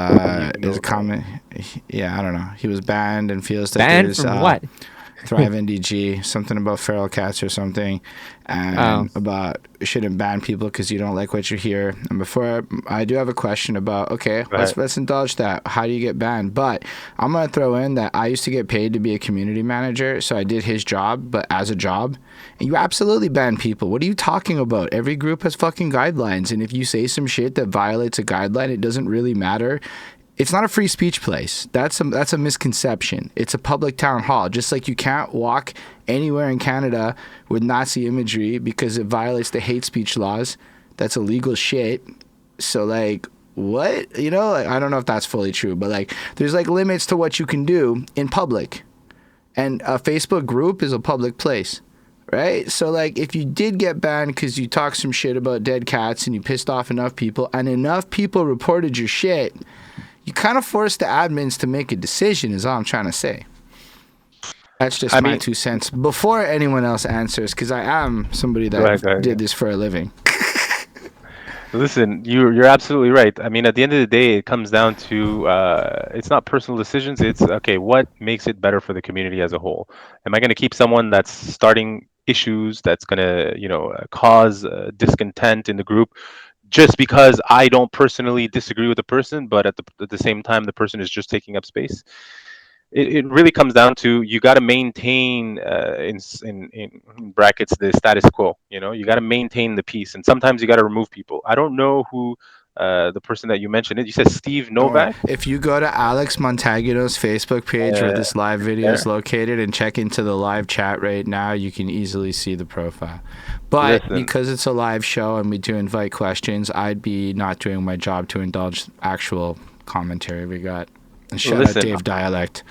is a comment. Yeah, I don't know. He was banned and feels that banned there's from what? Thrive NDG, something about feral cats or something, and about shouldn't ban people because you don't like what you hear. And before I do have a question about, okay, let's indulge that. How do you get banned? But I'm gonna throw in that I used to get paid to be a community manager, so I did his job, but as a job. And you absolutely ban people. What are you talking about? Every group has fucking guidelines, and if you say some shit that violates a guideline, it doesn't really matter. It's not a free speech place. That's a misconception. It's a public town hall. Just like you can't walk anywhere in Canada with Nazi imagery because it violates the hate speech laws. That's illegal shit. So like, what? You know, like, I don't know if that's fully true, but like, there's like limits to what you can do in public. And a Facebook group is a public place, right? So like, if you did get banned because you talked some shit about dead cats and you pissed off enough people and enough people reported your shit, you kind of force the admins to make a decision is all I'm trying to say. That's just my 2 cents. Before anyone else answers, because I am somebody that did this for a living. Listen, you're absolutely right. I mean, at the end of the day, it comes down to it's not personal decisions. It's, okay, what makes it better for the community as a whole? Am I going to keep someone that's starting issues, that's going to, cause discontent in the group? Just because I don't personally disagree with the person, but at the same time, the person is just taking up space. It really comes down to you got to maintain in brackets the status quo. You got to maintain the peace, and sometimes you got to remove people. I don't know who the person that you mentioned. You said Steve Novak. If you go to Alex Montagano's Facebook page where this live video is located and check into the live chat right now, you can easily see the profile. But because it's a live show and we do invite questions, I'd be not doing my job to indulge actual commentary we got. And shout out Dave Dialect.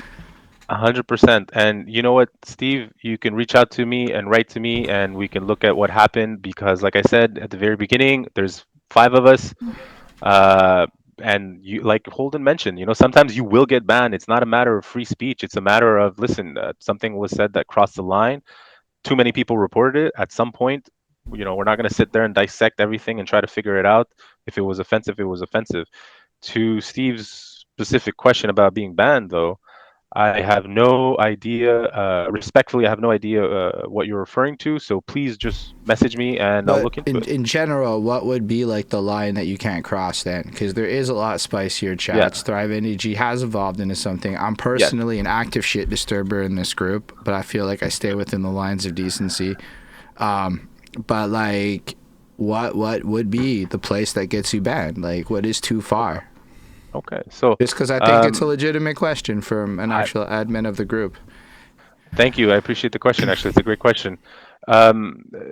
100%. And you know what, Steve, you can reach out to me and write to me and we can look at what happened because like I said at the very beginning, there's 5 of us. And you, like Holden mentioned, sometimes you will get banned. It's not a matter of free speech. It's a matter of, listen, something was said that crossed the line. Too many people reported it. At some point, we're not going to sit there and dissect everything and try to figure it out. If it was offensive, it was offensive. To Steve's specific question about being banned, though, I have no idea. Respectfully, I have no idea what you're referring to. So please just message me and I'll look into it. In general, what would be like the line that you can't cross then? Because there is a lot spicier chats. Thrive NDG has evolved into something. I'm personally an active shit disturber in this group, but I feel like I stay within the lines of decency. But like, what would be the place that gets you banned? Like, what is too far? Okay, so just because I think it's a legitimate question from an actual admin of the group. Thank you. I appreciate the question. Actually, it's a great question.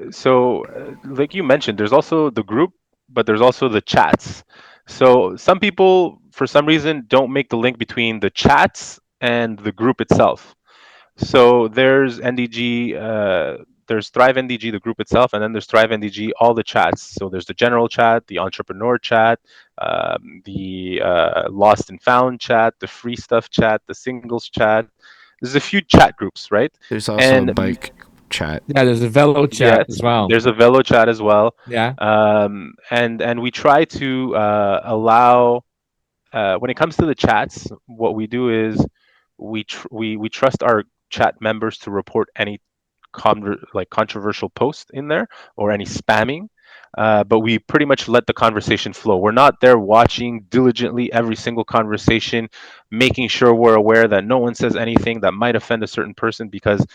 So, like you mentioned, there's also the group, but there's also the chats. So some people, for some reason, don't make the link between the chats and the group itself. So there's NDG. There's Thrive NDG, the group itself, and then there's Thrive NDG, all the chats. So there's the general chat, the entrepreneur chat, the lost and found chat, the free stuff chat, the singles chat. There's a few chat groups, right? There's also a bike chat. Yeah, there's a velo chat as well. There's a velo chat as well. Yeah. And we try to allow, when it comes to the chats, what we do is we trust our chat members to report any controversial post in there or any spamming, but we pretty much let the conversation flow. We're not there watching diligently every single conversation, making sure we're aware that no one says anything that might offend a certain person, because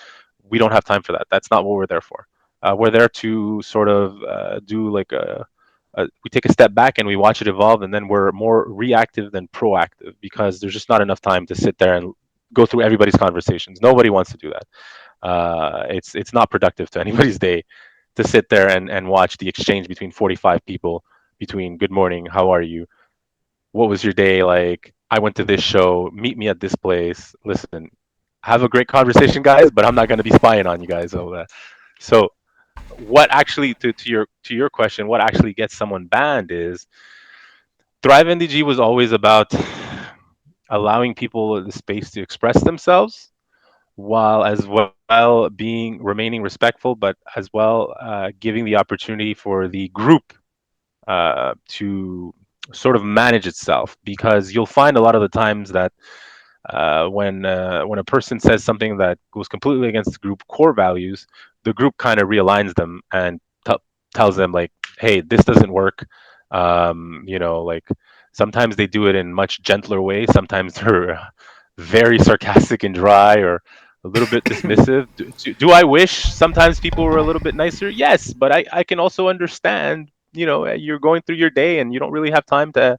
we don't have time for that. That's not what we're there for. We're there to sort of do like we take a step back and we watch it evolve, and then we're more reactive than proactive because there's just not enough time to sit there and go through everybody's conversations. Nobody wants to do that. It's not productive to anybody's day to sit there and watch the exchange between 45 people between good morning, how are you, what was your day like, I went to this show, meet me at this place. Listen, have a great conversation, guys, but I'm not going to be spying on you guys over that. So what actually to your question, what actually gets someone banned is Thrive NDG was always about allowing people the space to express themselves while as well being remaining respectful, but as well giving the opportunity for the group to sort of manage itself, because you'll find a lot of the times that when a person says something that goes completely against the group core values, the group kind of realigns them and tells them like, "Hey, this doesn't work." Like sometimes they do it in much gentler way. Sometimes they're very sarcastic and dry, or a little bit dismissive. Do I wish sometimes people were a little bit nicer? Yes, but I can also understand. You're going through your day and you don't really have time to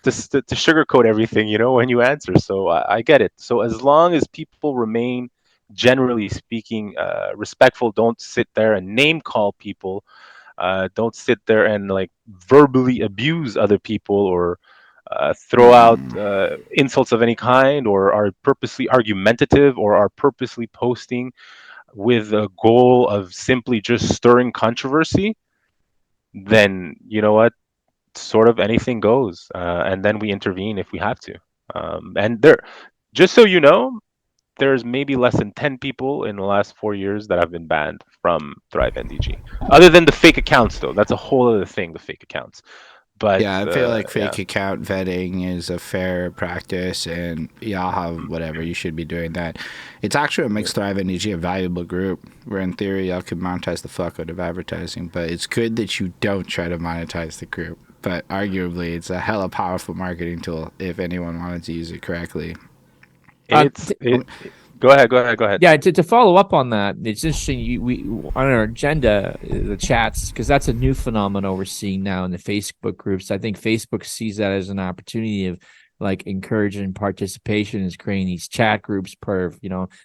sugarcoat everything, when you answer. So I get it. So as long as people remain, generally speaking, respectful, don't sit there and name call people, don't sit there and like verbally abuse other people, or throw out insults of any kind, or are purposely argumentative, or are purposely posting with a goal of simply just stirring controversy, then you know what, sort of anything goes, and then we intervene if we have to. And there, just so you know, there's maybe less than 10 people in the last 4 years that have been banned from Thrive NDG. Other than the fake accounts, though, that's a whole other thing. The fake accounts, but Yeah, I feel like yeah, fake account vetting is a fair practice, and y'all have whatever. You should be doing that. It's actually what makes Thrive NDG a valuable group, where in theory y'all could monetize the fuck out of advertising, but it's good that you don't try to monetize the group. But arguably, it's a hella powerful marketing tool if anyone wanted to use it correctly. it's it. Go ahead. Go ahead. Go ahead. Yeah, to follow up on that, it's interesting. We on our agenda, the chats, because that's a new phenomenon we're seeing now in the Facebook groups. I think Facebook sees that as an opportunity of like encouraging participation, is creating these chat groups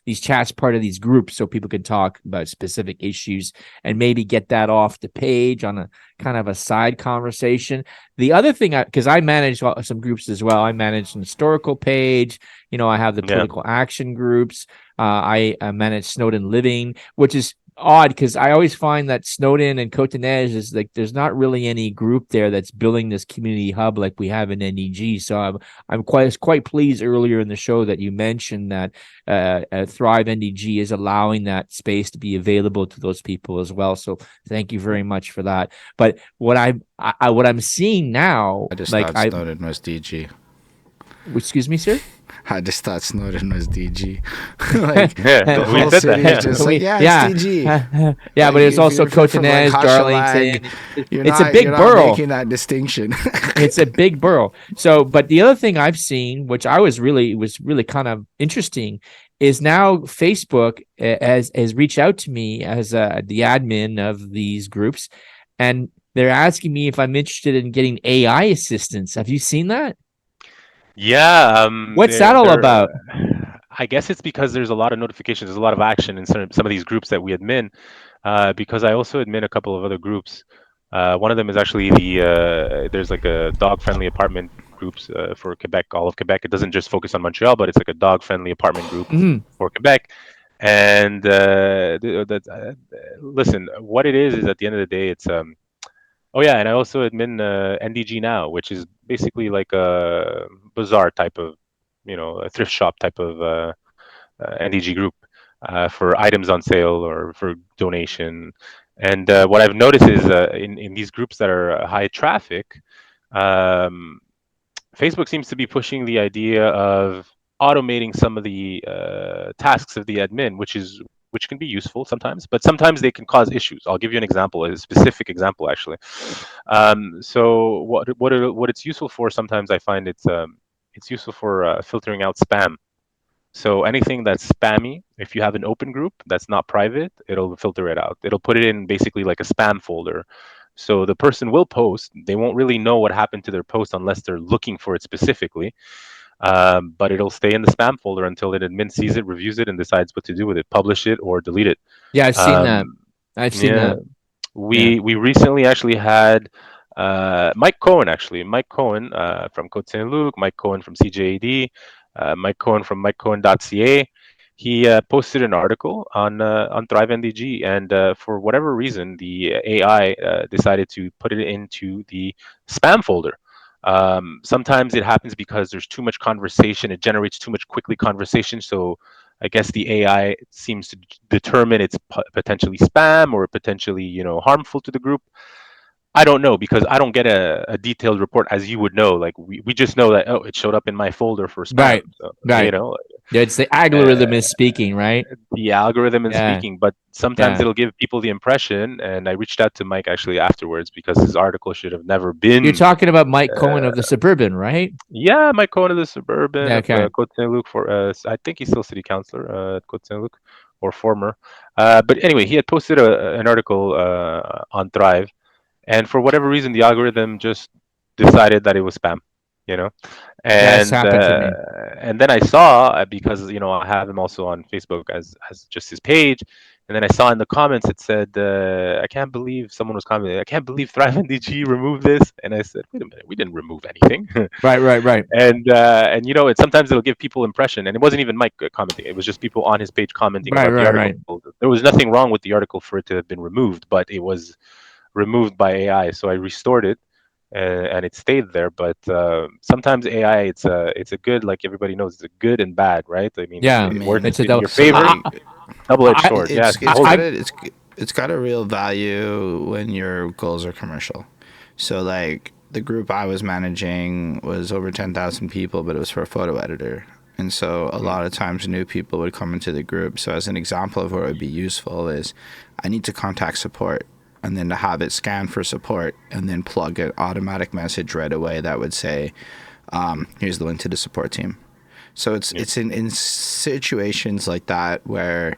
these chats part of these groups, so people can talk about specific issues and maybe get that off the page on a kind of a side conversation. The other thing, because I manage some groups as well, I manage an historical page. I have the political action groups. I manage Snowden Living, which is odd because I always find that Snowden and Cotonej is like there's not really any group there that's building this community hub like we have in NDG. So I'm quite pleased earlier in the show that you mentioned that Thrive NDG is allowing that space to be available to those people as well. So thank you very much for that. But what I'm seeing now, I just like thought Snowden was DG. Excuse me, sir. I just thought Snowden was DG. Like Yeah, the we whole said city that. is just like, it's DG. Yeah, Like, but it's if also you're from, like, Cotonej, Hochelag, Darlington. You're It's not, a big you're not borough. making that distinction. It's a big borough. So, but the other thing I've seen, which I was really kind of interesting, is now Facebook has reached out to me as the admin of these groups, and they're asking me if I'm interested in getting AI assistance. Have you seen that? Yeah, What's that all about? I guess it's because there's a lot of notifications, there's a lot of action in some of these groups that we admin. Because I also admin a couple of other groups. One of them is actually there's like a dog-friendly apartment groups for Quebec, all of Quebec. It doesn't just focus on Montreal, but it's like a dog-friendly apartment group for Quebec. And listen, what it is at the end of the day, it's oh yeah, and I also admin NDG now, which is basically like a bazaar type of, a thrift shop type of NDG group for items on sale or for donation. And what I've noticed is in these groups that are high traffic, um, Facebook seems to be pushing the idea of automating some of the tasks of the admin, which can be useful sometimes, but sometimes they can cause issues. I'll give you an example, a specific example actually. So what it's useful for, sometimes I find it's useful for filtering out spam. So anything that's spammy, if you have an open group that's not private, it'll filter it out. It'll put it in basically like a spam folder. So the person will post. They won't really know what happened to their post unless they're looking for it specifically. But it'll stay in the spam folder until an admin sees it, reviews it, and decides what to do with it, publish it or delete it. Yeah, I've seen that. Um, I've seen yeah, that. Yeah. we recently actually had Mike Cohen, from Côte Saint Luc, Mike Cohen from CJAD, Mike Cohen from MikeCohen.ca. He posted an article on Thrive NDG, and for whatever reason, the AI decided to put it into the spam folder. Sometimes it happens because there's too much conversation. It generates too much quickly conversation. So I guess the AI seems to determine it's potentially spam or potentially, harmful to the group. I don't know because I don't get a detailed report as you would know. Like we just know that, oh, it showed up in my folder for spam. Right. So, Right. Yeah, it's the algorithm uh, is speaking, right? the algorithm is Yeah. speaking, but sometimes Yeah. it'll give people the impression. And I reached out to Mike actually afterwards because his article should have never You're been. talking about Mike Cohen of the Suburban, right? Yeah, Mike Cohen of the Suburban Yeah, of okay. Côte Saint Luc for I think he's still city councillor at Côte Saint Luc or former. But anyway, he had posted an article on Thrive, and for whatever reason, the algorithm just decided that it was spam. You know, Yeah, it's and happened to me. and then I saw because I have him also on Facebook as just his page, and then I saw in the comments it said, I can't believe someone was commenting. I can't believe Thrive NDG removed this, and I said, wait a minute, we didn't remove anything. Right, right, right. And sometimes it'll give people impression, and it wasn't even Mike commenting. It was just people on his page commenting Right, about the right, right. article. There was nothing wrong with the article for it to have been removed, but it was removed by AI. So I restored it, and it stayed there. But sometimes AI, it's a good, like everybody knows, it's a good and bad, right? I mean, Yeah, I it works mean, it's a in double. your favor, somebody double-edged I, sword. Yeah, it's hold got it. I, it's got a real value when your goals are commercial. So like the group I was managing was over 10,000 people, but it was for a photo editor. And so a lot of times new people would come into the group. So as an example of what would be useful is I need to contact support and then to have it scan for support and then plug an automatic message right away that would say, here's the link to the support team. So it's in situations like that where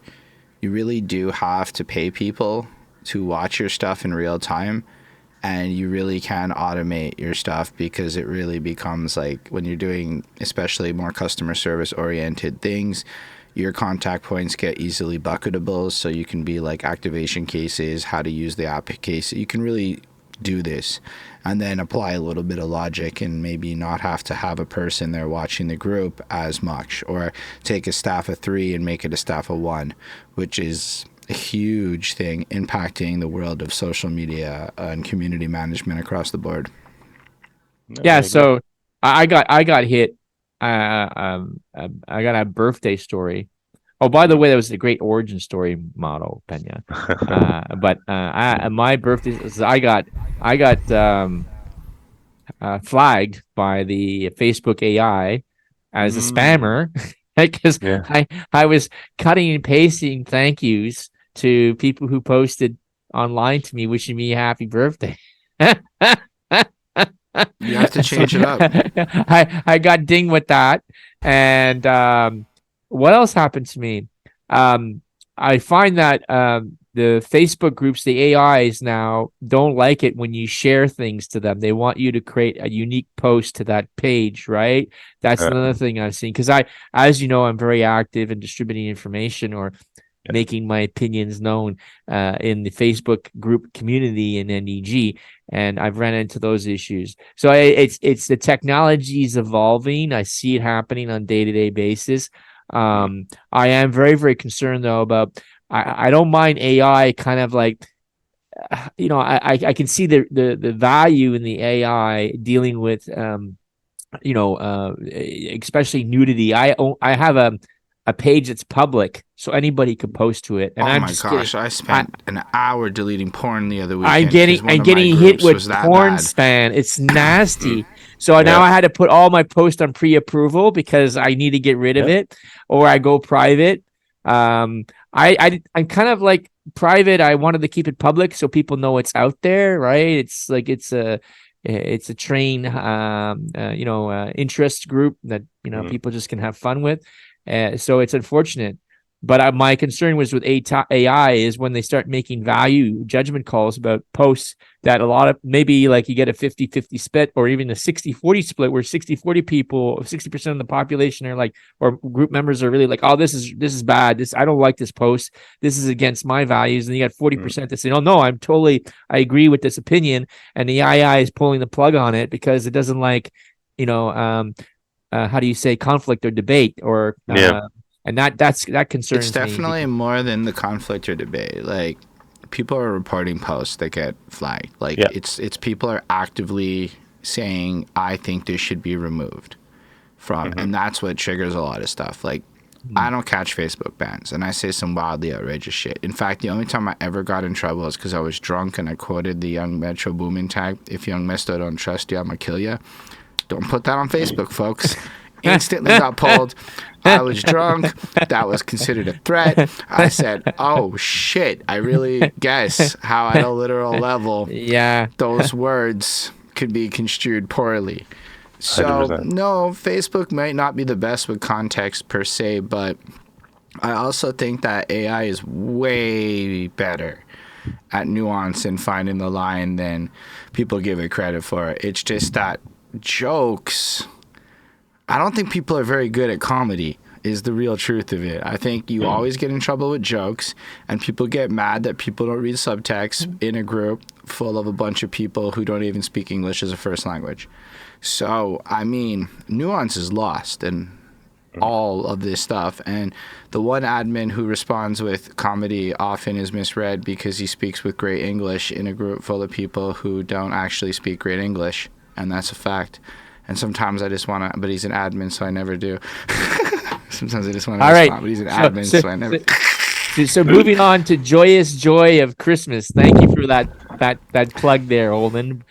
you really do have to pay people to watch your stuff in real time, and you really can automate your stuff because it really becomes like when you're doing especially more customer service oriented things, your contact points get easily bucketable, so you can be like activation cases, how to use the app case. You can really do this and then apply a little bit of logic and maybe not have to have a person there watching the group as much, or take a staff of 3 and make it a staff of 1, which is a huge thing impacting the world of social media and community management across the board. No, I yeah. agree. So I got hit. I got a birthday story. Oh, by the way, that was a great origin story, Mauro Peña. But my birthday, I got flagged by the Facebook AI as a spammer because Yeah. I was cutting and pasting thank yous to people who posted online to me wishing me a happy birthday. You have to change it up. I got dinged with that. And what else happened to me? I find that the Facebook groups, the AIs now don't like it when you share things to them. They want you to create a unique post to that page, right? That's Uh, another thing I've seen because as you know, I'm very active in distributing information or making my opinions known in the Facebook group community in NDG, and I've ran into those issues. So it's the technology is evolving. I see it happening on day-to-day basis. I am very, very concerned though about. I don't mind AI kind of like, I can see the value in the AI dealing with especially nudity. I have a page that's public, so anybody could post to it. And Oh I'm my just getting, gosh, I spent an hour deleting porn the other I'm weekend getting, because one I'm of my getting hit groups with was that porn bad. spam. It's nasty. So now Yeah. I had to put all my posts on pre-approval because I need to get rid of Yeah. it, or I go private. I'm kind of like private. I wanted to keep it public so people know it's out there, right? It's like it's a train interest group that people just can have fun with. So it's unfortunate. But my concern was with AI is when they start making value judgment calls about posts that a lot of maybe like you get a 50-50 split or even a 60-40 split where 60-40 people, 60% of the population are like, or group members are really like, oh, this is bad. I don't like this post. This is against my values. And you got 40% that say, oh, no, I agree with this opinion. And the AI is pulling the plug on it because it doesn't like, how do you say conflict or debate or, and that concerns me. It's definitely more than the conflict or debate. Like, people are reporting posts that get flagged. Like, it's people are actively saying, I think this should be removed from, and that's what triggers a lot of stuff. Like, I don't catch Facebook bans, and I say some wildly outrageous shit. In fact, the only time I ever got in trouble is because I was drunk and I quoted the Young Metro Boomin tag, if Young Mister don't trust you, I'ma kill you. Don't put that on Facebook, folks. Instantly got pulled. I was drunk. That was considered a threat. I said, oh, shit. I really guess how at a literal level those words could be construed poorly. So, 100%. no, Facebook might not be the best with context per se, but I also think that AI is way better at nuance and finding the line than people give it credit for. It's just that jokes, I don't think people are very good at comedy is the real truth of it. I think you always get in trouble with jokes, and people get mad that people don't read subtext in a group full of a bunch of people who don't even speak English as a first language. So, I mean, nuance is lost in all of this stuff, and the one admin who responds with comedy often is misread because he speaks with great English in a group full of people who don't actually speak great English, and that's a fact. And sometimes I just want to, but he's an admin, so I never do. Sometimes I just want to respond, but he's an admin, so I never. So moving on to joyous joy of Christmas. Thank you for that plug there, Holden.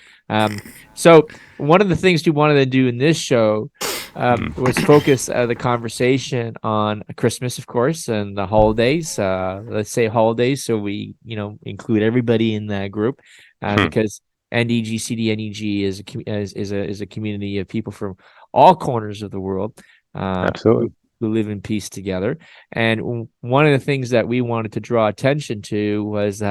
So one of the things we wanted to do in this show was focus the conversation on Christmas, of course, and the holidays. Let's say holidays, so we include everybody in that group because NDG CDNEG is a community of people from all corners of the world. Absolutely. Who live in peace together. And one of the things that we wanted to draw attention to was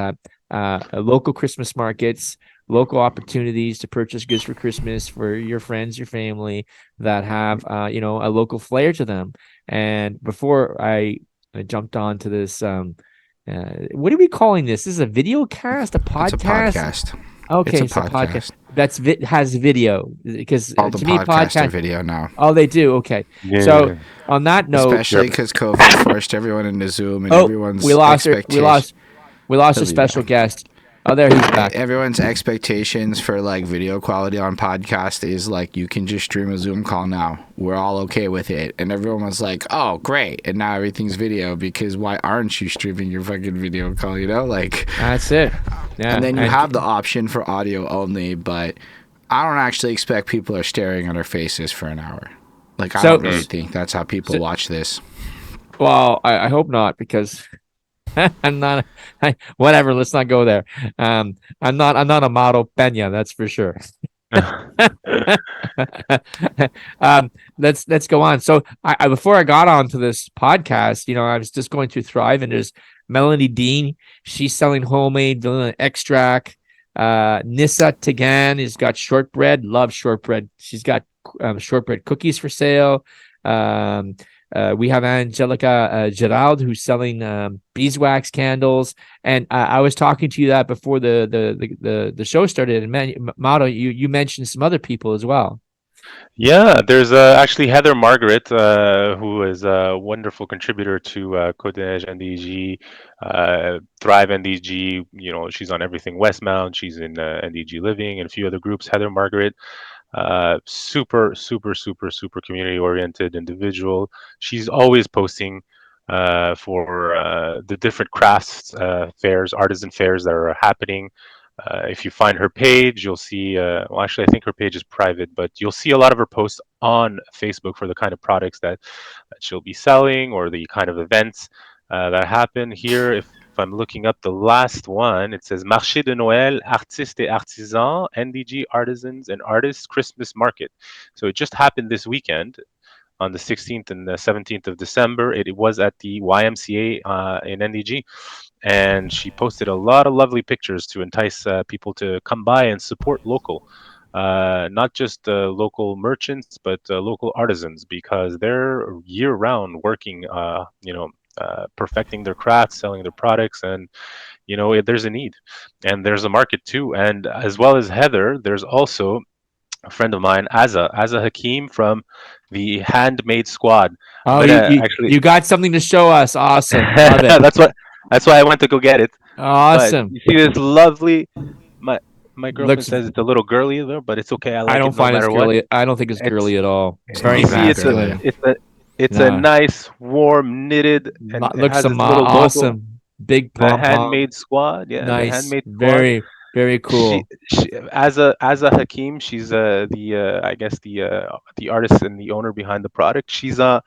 local Christmas markets, local opportunities to purchase goods for Christmas for your friends, your family that have a local flair to them. And before I jumped on to this, what are we calling this? This is a video cast, a podcast? It's a podcast. Okay, it's a podcast. That's has video because all the to me podcasts are video now. Oh, they do. Okay, so on that note, especially because COVID forced everyone into Zoom and everyone's we lost a special guest. Oh, there he's back. Everyone's expectations for like video quality on podcast is like you can just stream a Zoom call now. We're all okay with it, and everyone was like, "Oh, great!" And now everything's video because why aren't you streaming your fucking video call? Like that's it. Yeah, and then you have the option for audio only, but I don't actually expect people are staring at our faces for an hour. Like I don't really think that's how people watch this. Well, I hope not because. I'm not. Whatever. Let's not go there. I'm not a Mauro Peña. That's for sure. Let's go on. So, I before I got onto this podcast, I was just going through Thrive, and there's Melanie Dean. She's selling homemade vanilla extract. Nissa Tagan has got shortbread. Love shortbread. She's got shortbread cookies for sale. We have Angelica Gerald who's selling beeswax candles, and I was talking to you that before the show started. And Mauro, you mentioned some other people as well. Yeah, there's actually Heather Margaret, who is a wonderful contributor to Côte NDG, Thrive NDG. She's on everything Westmount. She's in NDG Living and a few other groups. Heather Margaret. Super community oriented individual. She's always posting for the different crafts fairs, artisan fairs that are happening. If you find her page, you'll see, well, actually, I think her page is private, but you'll see a lot of her posts on Facebook for the kind of products that she'll be selling or the kind of events that happen here. If I'm looking up the last one, it says Marché de Noël, Artistes et Artisans, NDG Artisans and Artists Christmas Market. So it just happened this weekend. on the 16th and the 17th of December. It was at the YMCA in NDG, and she posted a lot of lovely pictures to entice people to come by and support local. Not just local merchants, but local artisans, because they're year-round working, perfecting their crafts, selling their products, and there's a need, and there's a market too. And as well as Heather, there's also a friend of mine, Azza Hakim from the Handmade Squad. I'm Oh, gonna actually. you got something to show us. Awesome. Love it. That's why I went to go get it. But Awesome. you see this lovely. My my girlfriend Looks says it's a little girly though, but it's okay. I I like don't it no find it's matter what. girly. I don't think it's It's girly at all. It's Very you not see, that masculine. girly. it's a No. nice warm knitted, and it Looks has its little logo. awesome. Big The pom pom. Handmade Squad, yeah, the Nice. Handmade Squad. Very, very She, cool. she as a Hakim, she's the I guess the artist and the owner behind the product. She's on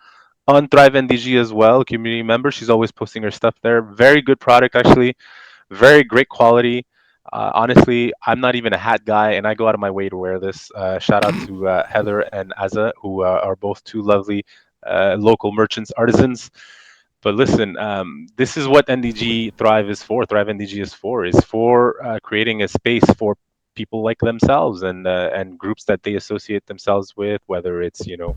Thrive NDG as well, community member. She's always posting her stuff there. Very good product, actually. Very great quality. Honestly, I'm not even a hat guy, and I go out of my way to wear this. Shout out to Heather and Azza, who are both two lovely local merchants, artisans. But listen, this is what NDG Thrive is for. Thrive NDG is for creating a space for people like themselves and groups that they associate themselves with, whether it's the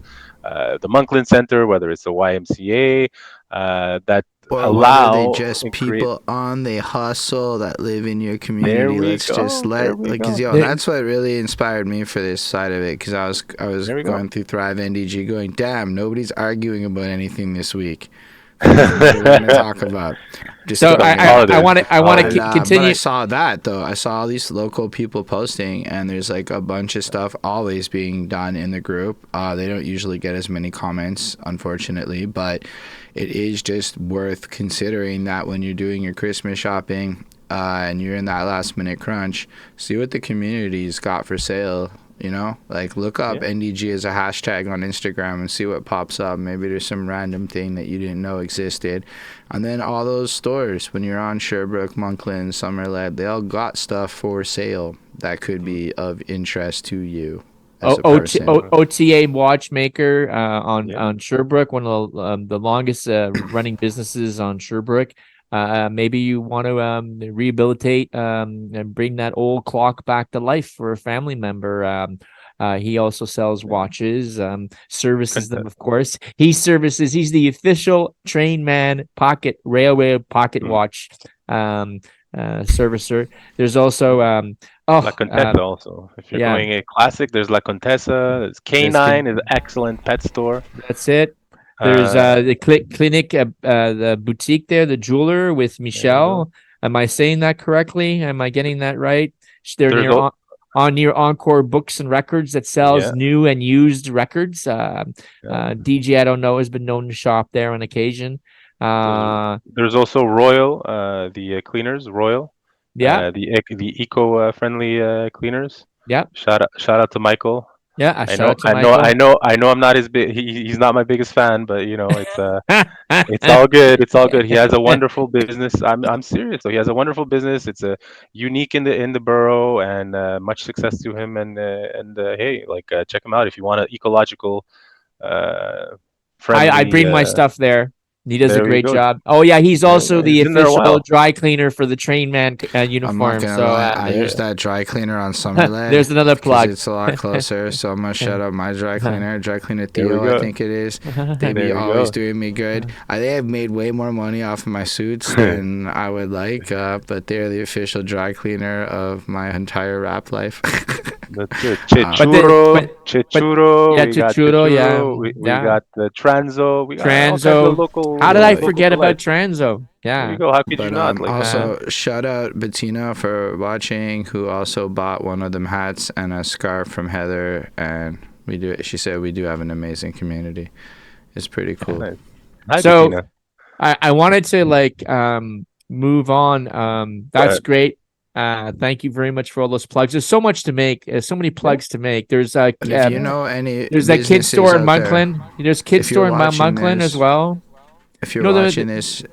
Monkland Center, whether it's the YMCA, that Or whether they allow just and create. people on the hustle that live in your There community. we Let's just go. There let we like, cause go. yo, They- that's what really inspired me for this side of it. Cause I was There we go. going through Thrive NDG, going, damn, nobody's arguing about anything this week. What are we gonna talk about? Just So going, holidays. I want and, to but I continue. saw that though. I saw all these local people posting, and there's like a bunch of stuff always being done in the group. They don't usually get as many comments, unfortunately, but it is just worth considering that when you're doing your Christmas shopping and you're in that last minute crunch, see what the community's got for sale. Like look up Yeah. NDG as a hashtag on Instagram and see what pops up. Maybe there's some random thing that you didn't know existed. And then all those stores, when you're on Sherbrooke, Monkland, Summerled, they all got stuff for sale that could be of interest to you as a person. OTA watchmaker on Yeah. Sherbrooke, one of the longest running businesses on Sherbrooke. Maybe you want to rehabilitate and bring that old clock back to life for a family member. He also sells watches, services them, of course. He's the official Trainman railway pocket watch servicer. There's also La Contessa also. If you're yeah. going a classic, there's La Contessa. There's K9 is an excellent pet store. That's it. There's the clinic, the boutique there, the jeweler with Michelle. Am I saying that correctly? Am I getting that right? They're There's near Encore Books and Records that sells Yeah. new and used records. DJ, I don't know, has been known to shop there on occasion. There's also Royal, the cleaners, Royal. Yeah, The eco-friendly cleaners. yeah, Shout out to Michael. yeah. I Shout know, out to I know, Michael. I know, I know. I'm not his big. He's not my biggest fan, but it's all good. It's all good. He has a wonderful business. I'm serious. So he has a wonderful business. It's a unique in the borough, and much success to him. And hey, check him out if you want an ecological, friendly. I bring my stuff there. He does a There we great go. job. Oh yeah, he's also the He's been there a official while. dry cleaner for the Trainman I'm not uniform. gonna So lie, I there- use that dry cleaner on Summerled. there's another 'cause plug. It's a lot closer, so I'm gonna shout out my dry cleaner There we Theo, go. I think it is. They There be we always go. doing me good. They have made way more money off of my suits than I would like, but they're the official dry cleaner of my entire rap life. That's it. But Chichuro. yeah, We got Chichuro, yeah, Chichuro. We yeah. got the Transo. We got all kinds of Transo. local. How did I local forget about delights. Transo? There Yeah. you go. How could you But not? also shout out Bettina for watching, who also bought one of them hats and a scarf from Heather, and she said we do have an amazing community. It's pretty cool. Nice. Hi, So- Bettina. I wanted to move on. That's great. Thank you very much for all those plugs. There's so much to make. There's so many plugs to make. There's But if you know any there's that kid businesses store in out there, Monkland. There's kid if you're store in watching Monkland this, as well. if you're No, watching this,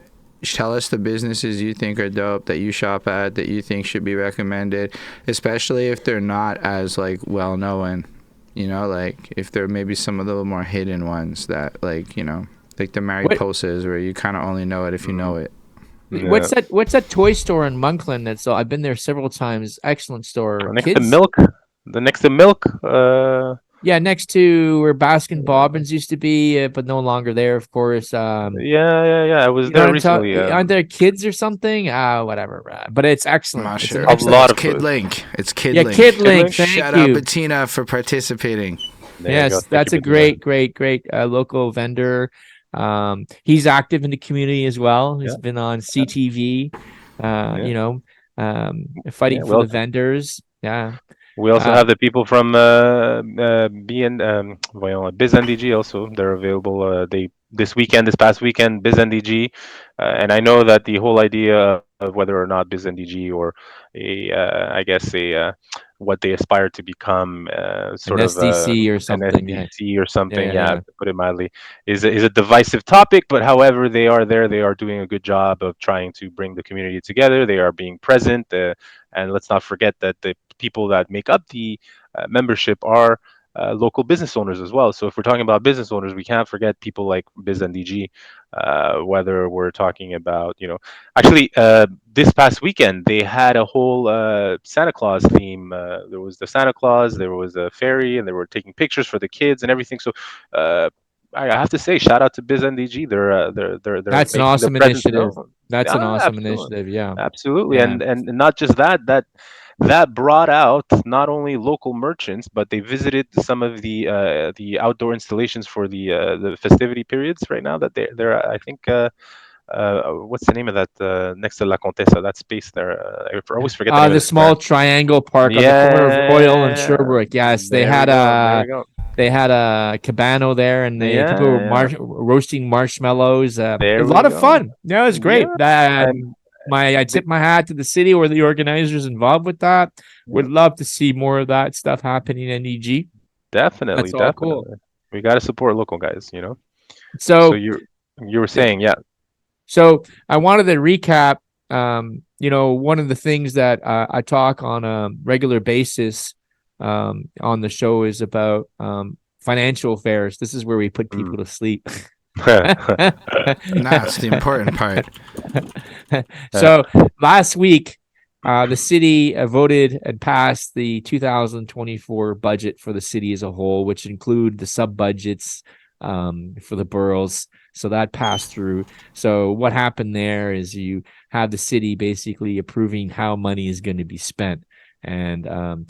tell us the businesses you think are dope that you shop at that you think should be recommended, especially if they're not as well known. like if there may be some of the more hidden ones that like the Mariposas where you kind of only know it if you know it. What's that toy store in Moncton? I've been there several times. Excellent store. Next to Milk. The next to Milk. Yeah, next to where Baskin Robbins used to be, but no longer there, of course. Yeah. I was there recently. Aren't there kids or something? Whatever. But it's excellent. I'm not It's sure. an excellent. A lot of Kid food. Link. It's Kid Yeah, Link. Kid Link. Thank Shout you. out Bettina for participating. Yes, that's a great local vendor. He's active in the community as well. He's been on CTV, fighting for the vendors. Yeah. We also have the people from Biz NDG also. They're available. This past weekend, Biz NDG, and I know that the whole idea of whether or not Biz NDG or what they aspire to become, sort an of SDC or something, an SDC or something, to put it mildly, is a divisive topic. But however, they are there. They are doing a good job of trying to bring the community together. They are being present, and let's not forget that the people that make up the membership are local business owners as well. So if we're talking about business owners, we can't forget people like Biz NDG. Whether we're talking about, actually, this past weekend they had a whole Santa Claus theme. There was the Santa Claus, there was a fairy, and they were taking pictures for the kids and everything. So I have to say, shout out to Biz NDG. They're that's an making awesome their presence initiative. known. That's an awesome Absolutely. initiative. Yeah, Absolutely. Yeah. And not just that brought out not only local merchants, but they visited some of the outdoor installations for the festivity periods right now. That they're I think what's the name of that next to La Contessa, that space there? I always forget the name of the small triangle park on the corner of Royal and Sherbrooke. Yes, they had a cabano there, and people were roasting marshmallows. A lot of fun. Yeah, it was great. I tip my hat to the city or the organizers involved with that. Would love to see more of that stuff happening in NDG. Definitely. Cool. We got to support local guys, So you were saying, yeah. So I wanted to recap. One of the things that I talk on a regular basis on the show is about financial affairs. This is where we put people to sleep. That's the important part. So last week, the city voted and passed the 2024 budget for the city as a whole, which include the sub budgets for the boroughs. So that passed through. So what happened there is you have the city basically approving how money is going to be spent. And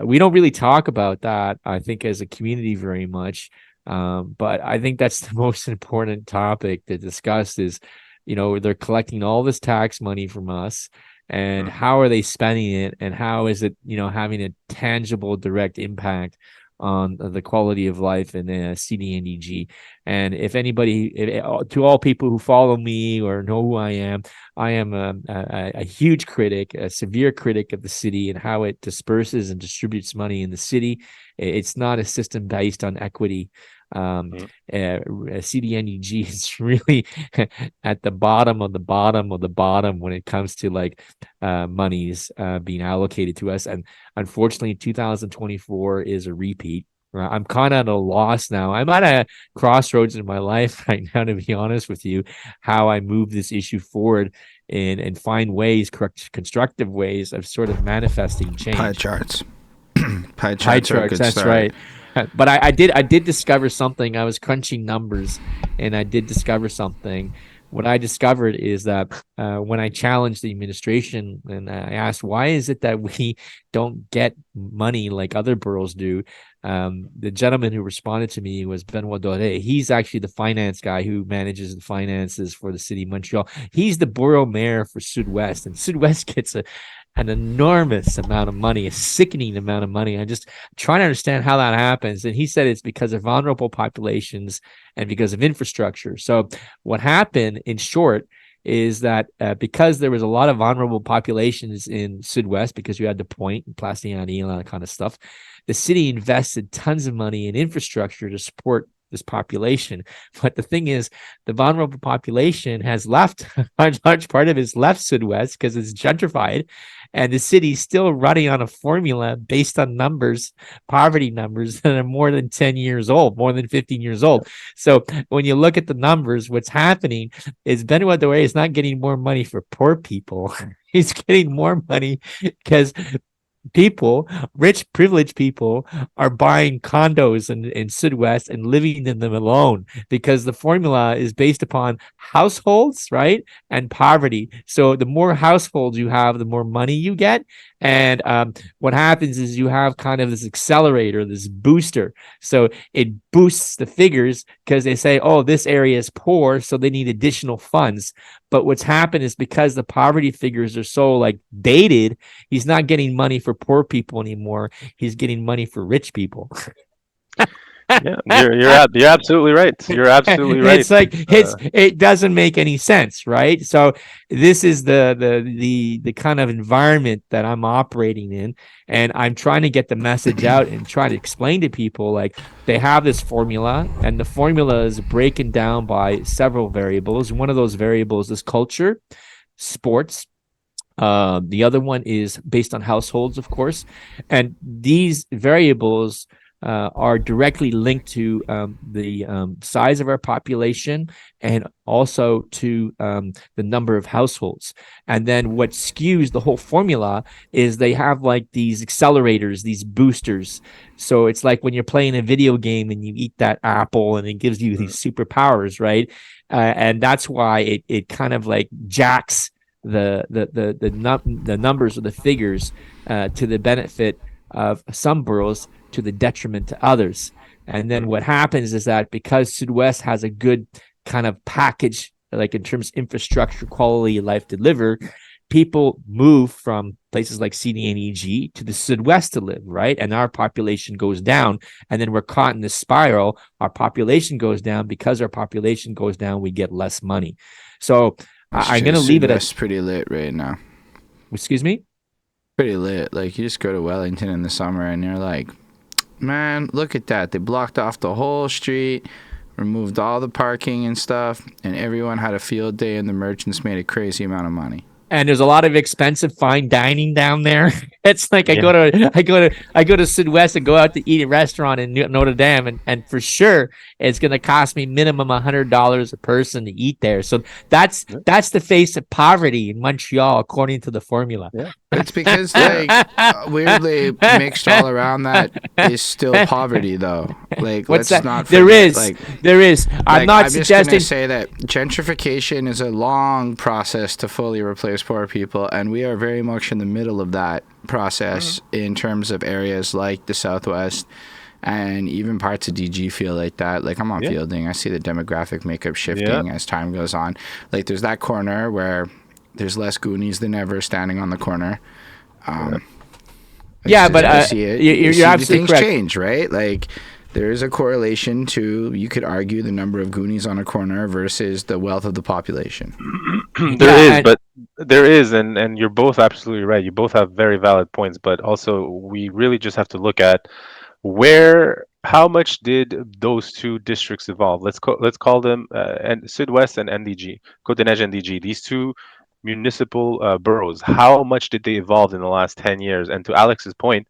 we don't really talk about that, I think, as a community very much. But I think that's the most important topic to discuss is, they're collecting all this tax money from us, and how are they spending it, and how is it, having a tangible, direct impact on the quality of life in CDNDG. And if anybody, to all people who follow me or know who I am a huge critic, a severe critic of the city and how it disperses and distributes money in the city. It's not a system based on equity. CDNDG is really at the bottom of the bottom of the bottom when it comes to monies being allocated to us. And unfortunately, 2024 is a repeat. I'm kind of at a loss now. I'm at a crossroads in my life right now, to be honest with you, how I move this issue forward and find ways, constructive ways of sort of manifesting change. Pie charts. Pie charts. That's start. Right. But I did discover something. I was crunching numbers, and I did discover something. What I discovered is that when I challenged the administration and I asked, why is it that we don't get money like other boroughs do? The gentleman who responded to me was Benoit Doré. He's actually the finance guy who manages the finances for the city of Montreal. He's the borough mayor for Sud-Ouest, and Sud-Ouest gets an enormous amount of money, a sickening amount of money. I'm just trying to understand how that happens. And he said it's because of vulnerable populations and because of infrastructure. So what happened, in short, is that because there was a lot of vulnerable populations in Sud-Ouest, because you had the Point and Place Annie and all that kind of stuff, the city invested tons of money in infrastructure to support this population. But the thing is, the vulnerable population has left, a large part of it is left Sud-Ouest because it's gentrified. And the city's still running on a formula based on numbers, poverty numbers that are more than 10 years old, more than 15 years old. So when you look at the numbers, what's happening is Benoit Douay is not getting more money for poor people. He's getting more money because people, rich, privileged people, are buying condos in Sud-Ouest and living in them alone because the formula is based upon households, right? And poverty. So the more households you have, the more money you get. And what happens is you have kind of this accelerator, this booster. So it boosts the figures because they say, oh, this area is poor, so they need additional funds. But what's happened is because the poverty figures are so like dated, he's not getting money for poor people anymore. He's getting money for rich people. Yeah, you're absolutely right. You're absolutely right. It's like it doesn't make any sense, right? So this is the kind of environment that I'm operating in, and I'm trying to get the message out and try to explain to people like they have this formula, and the formula is broken down by several variables. One of those variables is culture, sports. The other one is based on households, of course, and these variables are directly linked to the size of our population and also to the number of households. And then what skews the whole formula is they have like these accelerators, these boosters. So it's like when you're playing a video game and you eat that apple and it gives you these superpowers, right? And that's why it kind of like jacks the numbers or the figures to the benefit of some boroughs, to the detriment to others. And then what happens is that because Sud-Ouest has a good kind of package, like in terms of infrastructure, quality of life delivered, people move from places like CDNEG to the Sud-Ouest to live, right? And our population goes down, and then we're caught in this spiral. Our population goes down. Because our population goes down, we get less money. So I'm going to leave it at... That's pretty lit right now. Excuse me? Pretty lit. Like, you just go to Wellington in the summer and you're like, man, look at that. They blocked off the whole street, removed all the parking and stuff, and everyone had a field day, and the merchants made a crazy amount of money. And there's a lot of expensive fine dining down there. It's like I go to Sud-Ouest and go out to eat at a restaurant in Notre Dame, and for sure it's going to cost me minimum $100 a person to eat there. So that's the face of poverty in Montreal, according to the formula. Yeah. It's because like weirdly mixed all around that is still poverty though. Like what's let's that? not forget, there is. I'm not I'm suggesting. just gonna say that gentrification is a long process to fully replace poor people, and we are very much in the middle of that process in terms of areas like the Southwest. And even parts of DG feel like that. Like I'm on Fielding, I see the demographic makeup shifting as time goes on. Like there's that corner where there's less Goonies than ever standing on the corner. But I see it. You're absolutely correct. Things change, right? Like there is a correlation to, you could argue, the number of Goonies on a corner versus the wealth of the population. There is, and you're both absolutely right. You both have very valid points, but also we really just have to look at how much did those two districts evolve? Let's call them Sud-Ouest and NDG, Côte-des-Neiges NDG. These two municipal boroughs. How much did they evolve in the last 10 years? And to Alex's point,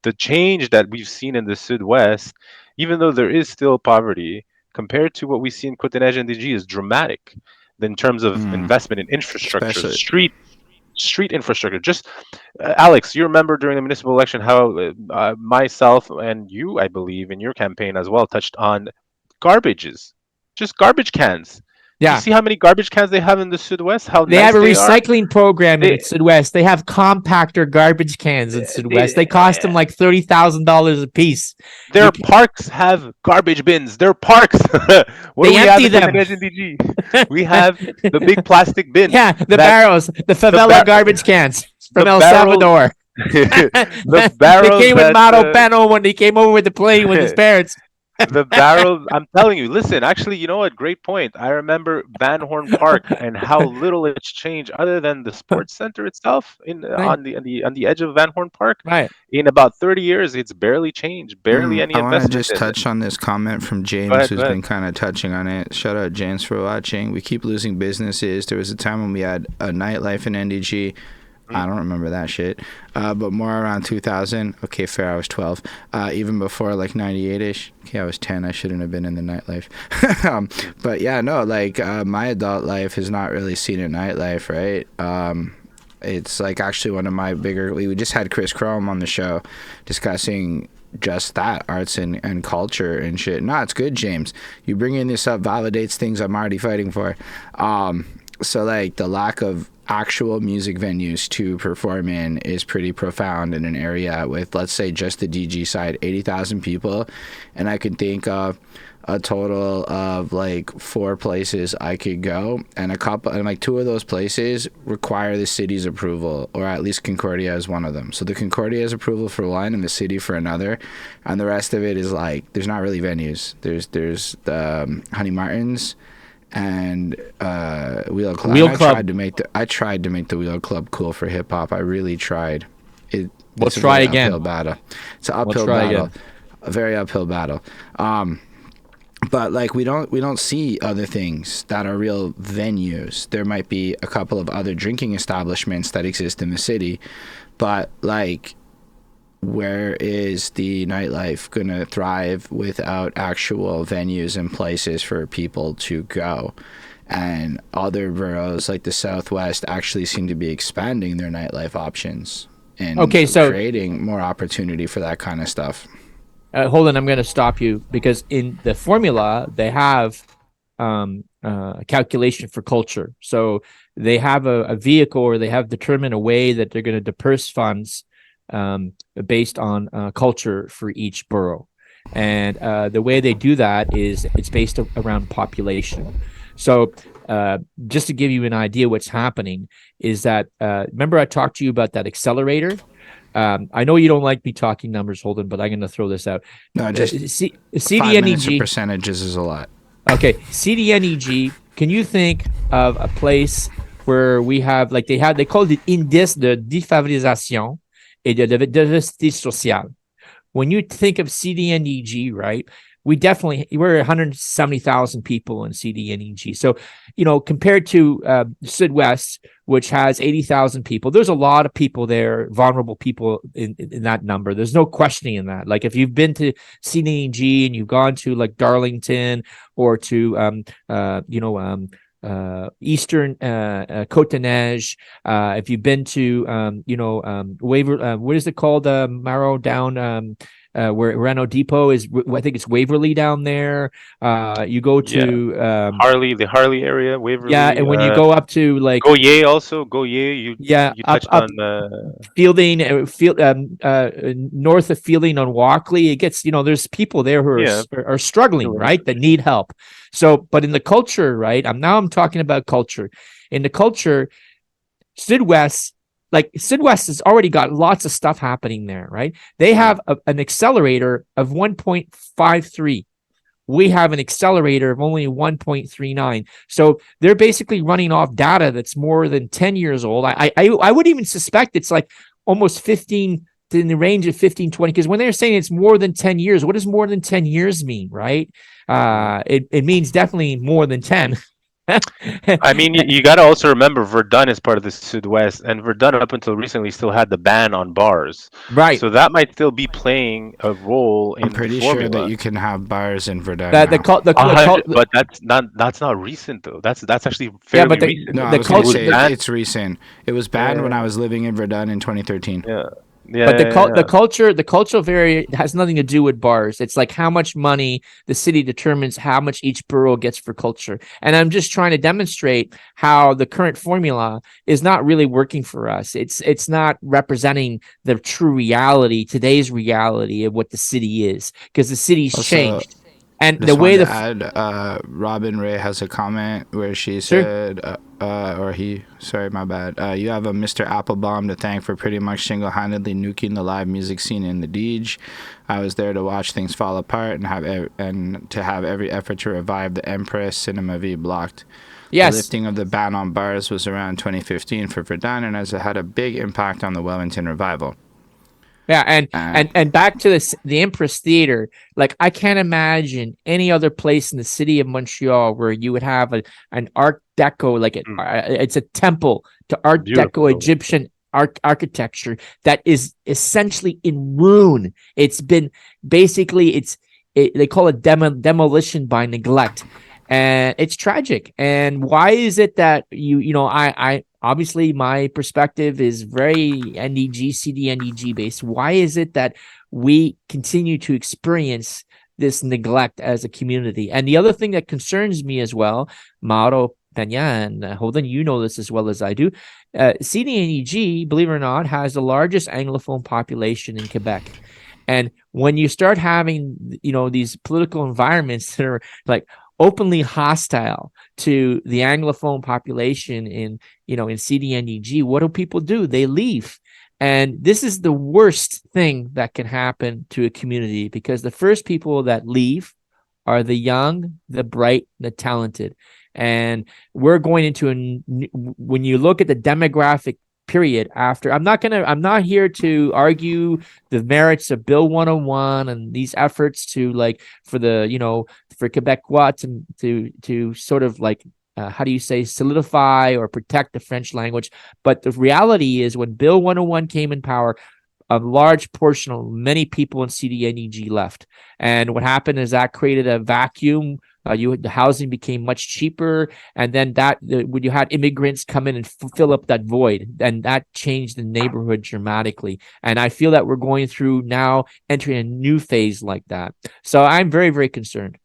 the change that we've seen in the Sud-West, even though there is still poverty, compared to what we see in Côte-des-Neiges NDG, is dramatic in terms of investment in infrastructure, street infrastructure. Just Alex, you remember during the municipal election how myself and you, I believe, in your campaign as well, touched on just garbage cans. Yeah. You see how many garbage cans they have in the Sud-West? How they have a recycling program in the Sud-West. They have compactor garbage cans in Sud-West. They cost them like $30,000 a piece. Their parks have garbage bins. Their parks. They empty them. We have the big plastic bins. Yeah, barrels, the favela garbage cans from El Salvador. The barrels. They came with Mauro Peña when he came over with the plane with his parents. The barrels, I'm telling you, listen, actually, you know what? Great point. I remember Van Horn Park and how little it's changed other than the sports center itself Right. on the edge of Van Horn Park. Right. In about 30 years, it's barely changed, barely any I want to investment just in it. touch on this comment from Go James, ahead, who's go ahead. been kind of touching on it. Shout out, James, for watching. We keep losing businesses. There was a time when we had a nightlife in NDG. I don't remember that shit. But more around 2000. Okay, fair, I was 12. Even before, like, 98-ish. Okay, I was 10. I shouldn't have been in the nightlife. But, yeah, no, like, my adult life has not really seen a nightlife, right? It's, like, actually one of my bigger... We just had Chris Chrome on the show discussing just that, arts and culture and shit. No, it's good, James. You bringing this up validates things I'm already fighting for. So, like, the lack of actual music venues to perform in is pretty profound in an area with, let's say, just the DG side, 80,000 people. And I can think of a total of, like, 4 places I could go. And like, 2 of those places require the city's approval, or at least Concordia is one of them. So the Concordia has approval for one and the city for another. And the rest of it is, like, there's not really venues. There's the Honey Martins and Wheel Club. Wheel I Club. tried to make the Wheel Club cool for hip hop. I really tried. We'll It's a try very again. uphill battle. It's an uphill try battle. again. A very uphill battle. But, like, we don't see other things that are real venues. There might be a couple of other drinking establishments that exist in the city, but, like, where is the nightlife going to thrive without actual venues and places for people to go? And other boroughs like the Southwest actually seem to be expanding their nightlife options and creating more opportunity for that kind of stuff. Holden, I'm going to stop you because in the formula they have a calculation for culture. So they have a vehicle, or they have determined a way that they're going to disperse funds based on culture for each borough. And the way they do that is it's based around population. So just to give you an idea what's happening is that, remember I talked to you about that accelerator? I know you don't like me talking numbers, Holden, but I'm going to throw this out. No, just CDNEG. 5 minutes of percentages is a lot. Okay, CDNEG. Can you think of a place where we have, like, they call it indice de défavorisation et de diversité sociale. When you think of CDNEG, right? We're 170,000 people in CDNEG. So, compared to Sud-West, which has 80,000 people, there's a lot of people there, vulnerable people in that number. There's no questioning in that. Like, if you've been to CDNEG and you've gone to, like, Darlington or to Eastern Côte de Neige, if you've been to Waverly, what is it called, Mauro, down where Reno Depot is, I think it's Waverly down there. You go to the Harley area, Waverly. Yeah, and when you go up to, like, Goyer also, you touched on Fielding, north of Fielding on Walkley, it gets, there's people there who are struggling, right, that need help. So, but in the culture, right, I'm talking about culture. In the culture, Sud-West has already got lots of stuff happening there, right? They have an accelerator of 1.53. We have an accelerator of only 1.39. So they're basically running off data that's more than 10 years old. I would even suspect it's like almost 15, in the range of 15, 20, because when they're saying it's more than 10 years, what does more than 10 years mean, right? It means definitely more than 10. I mean, you got to also remember Verdun is part of the Sud-West, and Verdun up until recently still had the ban on bars. Right. So that might still be playing a role in I'm pretty sure that you can have bars in Verdun now. But that's not recent though. That's actually fairly recent. No, I was going to say it's recent. It was banned when I was living in Verdun in 2013. Yeah. The cultural variant has nothing to do with bars. It's like how much money the city determines how much each borough gets for culture. And I'm just trying to demonstrate how the current formula is not really working for us. It's not representing the true reality, today's reality of what the city is, because the city's changed. And the way Robin Ray has a comment where she said, sorry, my bad. You have a Mr. Applebaum to thank for pretty much single-handedly nuking the live music scene in the Deej. I was there to watch things fall apart and to have every effort to revive the Empress Cinema V blocked. Yes. The lifting of the ban on bars was around 2015 for Verdun, and has had a big impact on the Wellington revival. Yeah, and back to the Empress Theater. Like, I can't imagine any other place in the city of Montreal where you would have an Art Deco, like it's a temple to Art Beautiful Deco Egyptian architecture that is essentially in ruin. It's been basically they call it demolition by neglect, and it's tragic. And why is it that I obviously my perspective is very NDG, CD-NDG based. Why is it that we continue to experience this neglect as a community? And the other thing that concerns me as well, Mauro Peña and Holden, you know this as well as I do, CD-NDG, believe it or not, has the largest Anglophone population in Quebec. And when you start having, these political environments that are like openly hostile to the Anglophone population in CD-NDG, what do people do? They leave. And this is the worst thing that can happen to a community, because the first people that leave are the young, the bright, the talented. And we're going into when you look at the demographic period after, I'm not here to argue the merits of Bill 101 and these efforts to for Quebecois to sort of how do you say, solidify or protect the French language. But the reality is, when Bill 101 came in power, a large portion of many people in CD-NDG left. And what happened is that created a vacuum. The housing became much cheaper, and then when you had immigrants come in and fill up that void, and that changed the neighborhood dramatically. And I feel that we're going through now, entering a new phase like that. So I'm very, very concerned.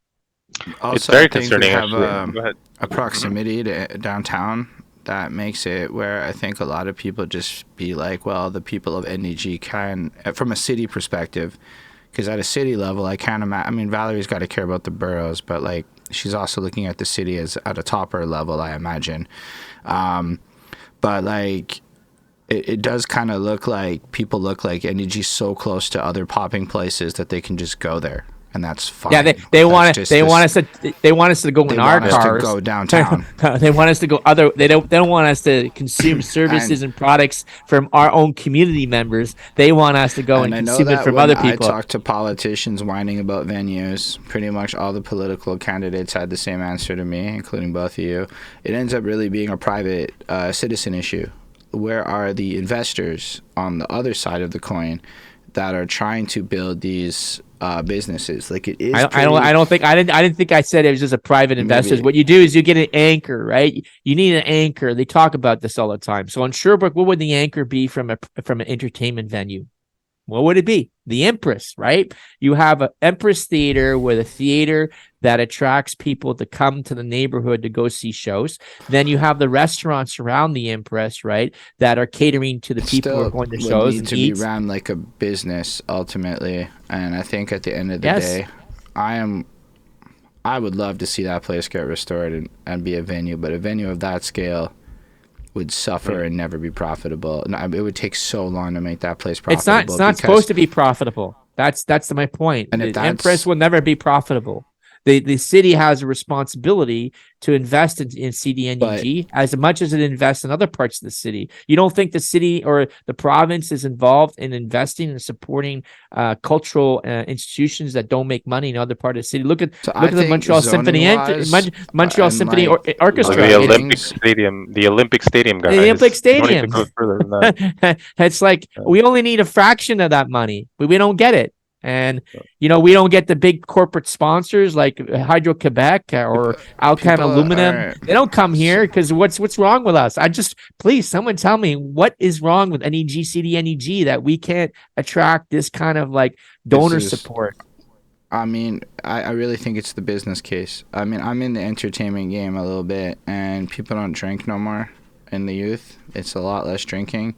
Also, it's very I think concerning. We have a proximity to downtown that makes it where I think a lot of people just be like, well, the people of NDG can, from a city perspective, because at a city level, I can't imagine. I mean, Valerie's got to care about the boroughs, but she's also looking at the city as at a topper level, I imagine. But it does kind of look like people look like NDG's so close to other popping places that they can just go there, and that's fine. Yeah, they want us to go in our cars. To go downtown. They want us to go other. They don't want us to consume services and products from our own community members. They want us to go and consume it from other people. I talked to politicians whining about venues. Pretty much all the political candidates had the same answer to me, including both of you. It ends up really being a private citizen issue. Where are the investors on the other side of the coin that are trying to build these businesses? It is. I didn't think I said it was just a private investors. What you do is you get an anchor, right? You need an anchor. They talk about this all the time. So on Sherbrooke, what would the anchor be from an entertainment venue? What would it be? The Empress, right? You have an Empress Theater with a theater that attracts people to come to the neighborhood to go see shows. Then you have the restaurants around the Empress, right, that are catering to the people who are going to shows and be run like a business ultimately. And I think at the end of the day, I would love to see that place get restored and be a venue, but a venue of that scale would suffer and never be profitable. It would take so long to make that place profitable. It's not supposed to be profitable. That's my point. And the Empress will never be profitable. The city has a responsibility to invest in CD-NDG as much as it invests in other parts of the city. You don't think the city or the province is involved in investing and supporting cultural institutions that don't make money in other parts of the city? Look at the Montreal Symphony Orchestra. The Olympic Stadium, guys. The Olympic Stadium. It's like we only need a fraction of that money, but we don't get it. And, we don't get the big corporate sponsors like Hydro-Quebec or Alcan Aluminum. They don't come here because what's wrong with us? Please, someone tell me what is wrong with NEG, CD-NEG that we can't attract this kind of donor support. I mean, I really think it's the business case. I mean, I'm in the entertainment game a little bit, and people don't drink no more in the youth. It's a lot less drinking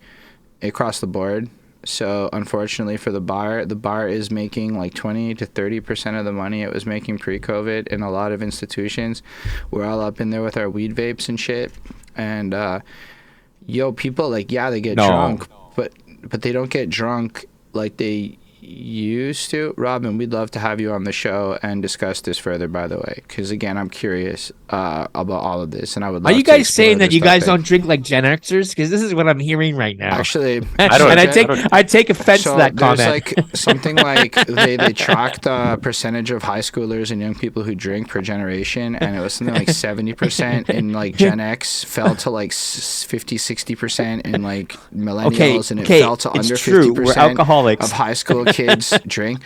across the board. So unfortunately for the bar is making 20 to 30% of the money it was making pre-COVID in a lot of institutions. We're all up in there with our weed vapes and shit. And people they get drunk, but they don't get drunk like they used to. Robin, we'd love to have you on the show and discuss this further, by the way, because again, I'm curious about all of this, and I would love Are you to guys explore saying that this you guys topic. don't drink like Gen Xers? Because this is what I'm hearing right now. Actually, I don't- and don't- I take offense so to that there's comment. like something like they track the percentage of high schoolers and young people who drink per generation, and it was something like 70% in like Gen X, fell to like 50-60% in like millennials, and it fell to under it's true. We're 50% alcoholics. of high school kids drink.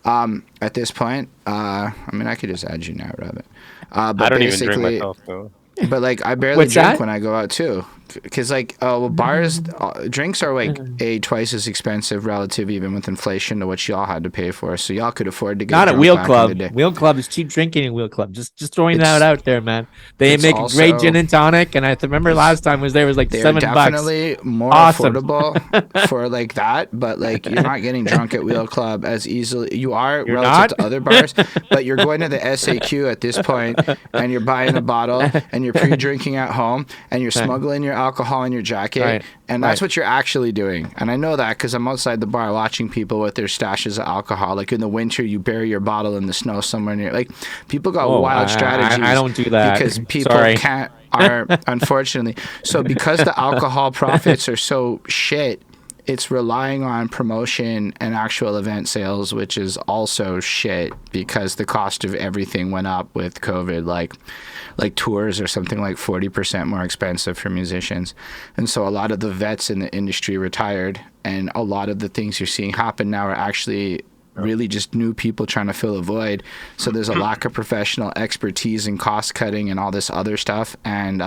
At this point, I mean, I could just add you now, Robin. But I don't even drink basically, myself, so. but like I barely What's drink that? when I go out too, because like bars, drinks are like twice as expensive relative, even with inflation, to what y'all had to pay for. So y'all could afford to get Not at drunk Wheel back Club. in the day. Wheel Club is cheap drinking in Wheel Club. Just throwing It's- that out there, man. They it's make a great also- gin and tonic, and I remember last time was there was like They're $7. definitely more Awesome. affordable for like that, but like you're not getting drunk at Wheel Club as easily. You are You're relative not? to other bars, but you're going to the SAQ at this point, and you're buying a bottle, and you're pre-drinking at home, and you're smuggling your alcohol in your jacket, Right. and that's Right. what you're actually doing. And I know that because I'm outside the bar watching people with their stashes of alcohol. Like in the winter, you bury your bottle in the snow somewhere near. Like people got Oh, wild strategies. I don't do that. because people Sorry. can't. Are unfortunately so because the alcohol profits are so shit. It's relying on promotion and actual event sales, which is also shit because the cost of everything went up with COVID. Like tours are something like 40% more expensive for musicians. And so a lot of the vets in the industry retired, and a lot of the things you're seeing happen now are actually really just new people trying to fill a void. So there's a lack of professional expertise in cost cutting and all this other stuff. And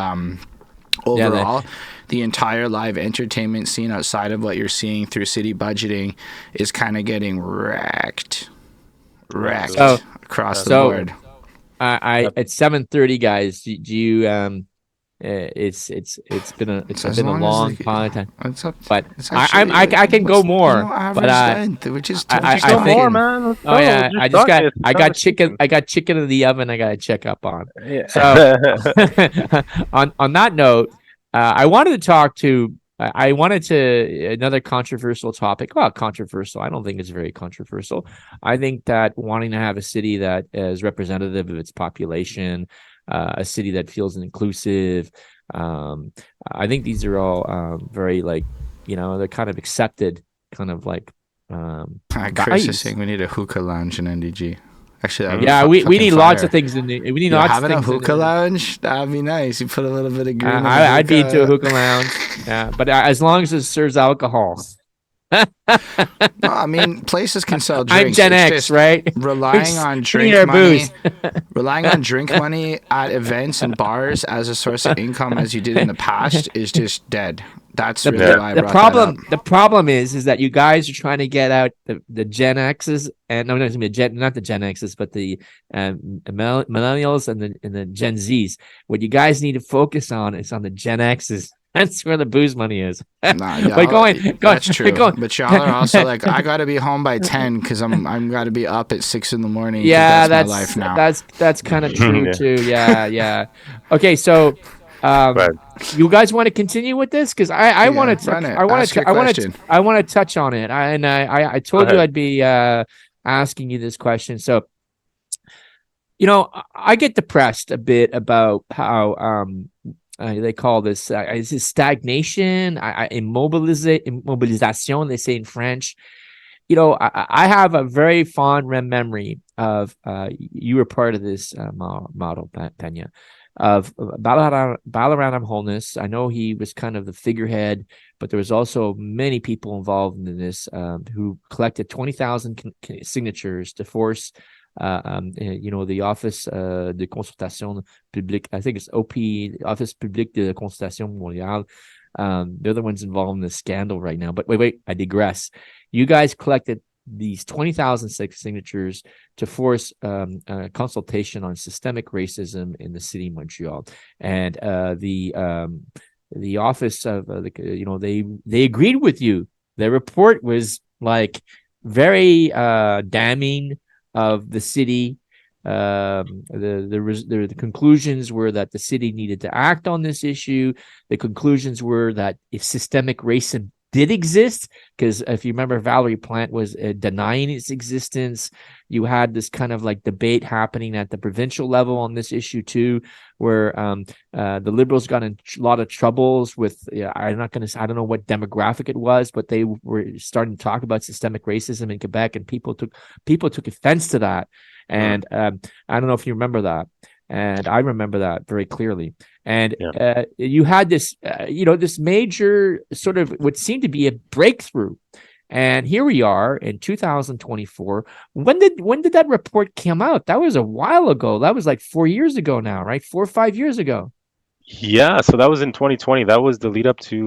overall, the entire live entertainment scene outside of what you're seeing through city budgeting is kind of getting wrecked So- across the so- board. I at 7:30, guys. Do you it's been a So as been a long as long like- time, It's up. but It's I actually, can go more. average But length, which is I Just go think- more, man. Let's oh go. yeah, Just I just talk got it. I got chicken in the oven. I got to check up on. Yeah. So on that note, I wanted to another controversial topic. Well, controversial. I don't think it's very controversial. I think that wanting to have a city that is representative of its population, a city that feels inclusive. I think these are all very they're kind of accepted, kind of like Chris is values. saying we need a hookah lounge in NDG. Actually, that'd be Yeah, we need fucking lots fire. of things in the. We need Yeah, lots of having a things. hookah lounge, that'd be nice. You put a little bit of green. in the I'd be into a hookah. hookah lounge. Yeah, but as long as it serves alcohol. No, I mean, places can sell I'm drinks. Gen It's X, just right? Relying on We need drink our money, booze. relying on drink money at events and bars as a source of income, as you did in the past, is just dead. That's really why I The brought problem, that up. the problem is that you guys are trying to get out the Gen X's and not the Gen X's, but the millennials and the Gen Zs. What you guys need to focus on is on the Gen X's. That's where the booze money is. Nah, y'all, But that's true. go on. But y'all are also like, I gotta be home by 10 because I'm gotta be up at 6 in the morning. 'cause Yeah, that's my life now. that's kind of true Yeah. too. Yeah. Okay, so Right. you guys want to continue with this because I Yeah, want to run it. I want Ask your to question. I want to touch on it. I told Go you ahead. I'd be asking you this question. So I get depressed a bit about how they call this is this stagnation, immobilisation, they say in French. I have a very fond memory of you were part of this Mauro Peña of Balaram Holness. I know he was kind of the figurehead, but there was also many people involved in this who collected 20,000 signatures to force the Office de Consultation Publique, I think it's OP, Office Publique de Consultation Montréal. They're the ones involved in this scandal right now. But wait, I digress. You guys collected these 20,000 signatures to force a consultation on systemic racism in the city of Montreal, and the office of they agreed with you. Their report was like very damning of the city. The conclusions were that the city needed to act on this issue. The conclusions were that if systemic racism did exist, because if you remember, Valerie Plante was denying its existence. You had this kind of like debate happening at the provincial level on this issue too, where the Liberals got in a lot of troubles with, I don't know what demographic it was, but they were starting to talk about systemic racism in Quebec, and people took offense to that. And I don't know if you remember that. And I remember that very clearly. And you had this, this major sort of what seemed to be a breakthrough. And here we are in 2024. When did that report come out? That was a while ago. That was like 4 years ago now, right? 4 or 5 years ago. Yeah, so that was in 2020. That was the lead up to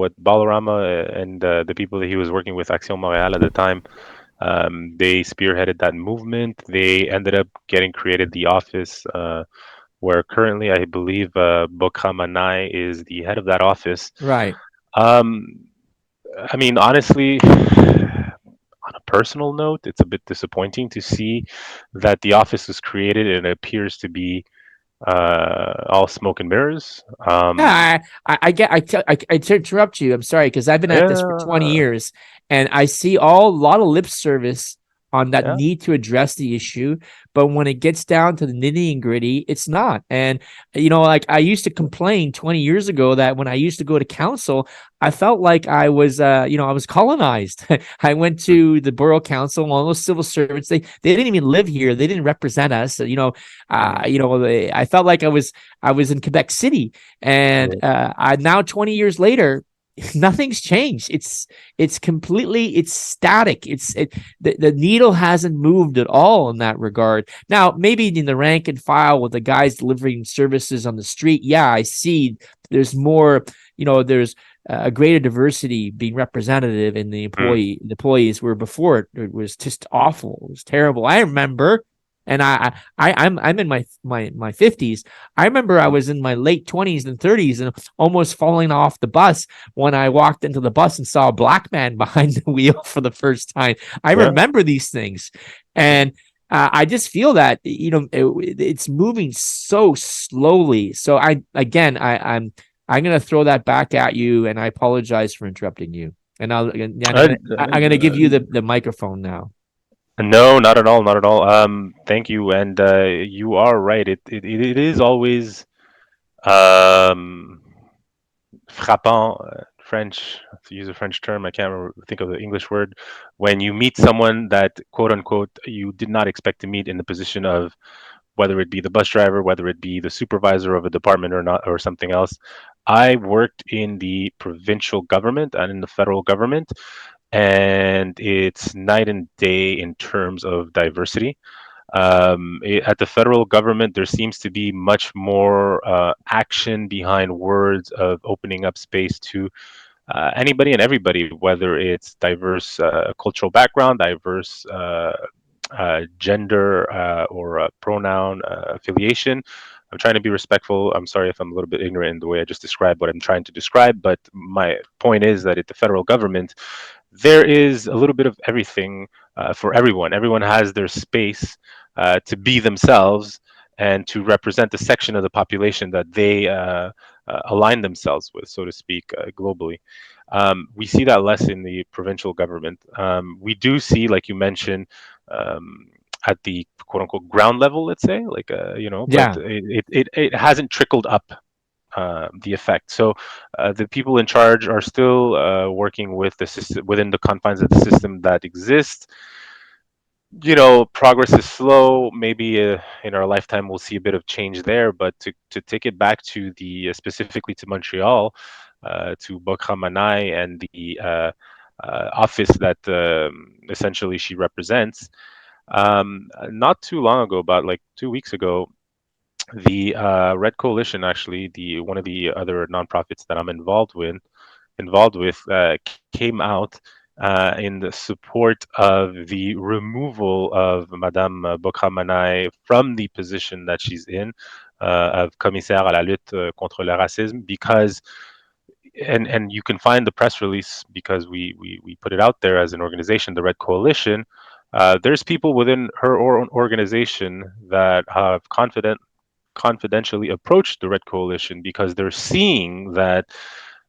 what Balarama and the people that he was working with, Action Montréal at the time, they spearheaded that movement. They ended up getting created the office where currently I believe Bokha Manai is the head of that office. Right. I mean, honestly, on a personal note, it's a bit disappointing to see that the office was created and it appears to be all smoke and mirrors. Yeah, I to interrupt you. I'm sorry, because I've been at this for 20 years, and I see a lot of lip service on that Yeah. need to address the issue. But when it gets down to the nitty and gritty, it's not. And, like I used to complain 20 years ago that when I used to go to council, I felt like I was, I was colonized. I went to the borough council, all those civil servants, they didn't even live here. They didn't represent us. I felt like I was in Quebec City, and now 20 years later, nothing's changed. It's static. The needle hasn't moved at all in that regard. Now, maybe in the rank and file with the guys delivering services on the street, yeah, I see there's more, there's a greater diversity being representative in the employees, where before it was just awful. It was terrible. I remember, and I'm in my 50s. I remember I was in my late 20s and 30s and almost falling off the bus when I walked into the bus and saw a black man behind the wheel for the first time. I remember these things, and I just feel that it's moving so slowly. So I'm going to throw that back at you, and I apologize for interrupting you. And I'm going to give you the microphone now. No, not at all, not at all. Thank you, and you are right. It is always frappant, French, to use a French term. I can't think of the English word. When you meet someone that, quote unquote, you did not expect to meet in the position of, whether it be the bus driver, whether it be the supervisor of a department or not, or something else. I worked in the provincial government and in the federal government, and it's night and day in terms of diversity. At the federal government, there seems to be much more action behind words of opening up space to anybody and everybody, whether it's diverse cultural background, diverse gender or pronoun affiliation. I'm trying to be respectful. I'm sorry if I'm a little bit ignorant in the way I just described what I'm trying to describe, but my point is that at the federal government, there is a little bit of everything for everyone. Everyone has their space to be themselves and to represent the section of the population that they align themselves with, so to speak, globally. We see that less in the provincial government. We do see, like you mentioned, at the quote unquote ground level, let's say, but it hasn't trickled up the effect. So the people in charge are still working with the system within the confines of the system that exists. Progress is slow. Maybe in our lifetime we'll see a bit of change there. But to take it back to the specifically to Montreal, to Bokha Manai and the office that essentially she represents. Not too long ago, about like 2 weeks ago, the Red Coalition, actually, the one of the other nonprofits that I'm involved with, came out in the support of the removal of Madame Bokha Manai from the position that she's in of commissaire à la lutte contre le racisme, because and you can find the press release because we put it out there as an organization, the Red Coalition. There's people within her organization that have confidentially approached the Red Coalition because they're seeing that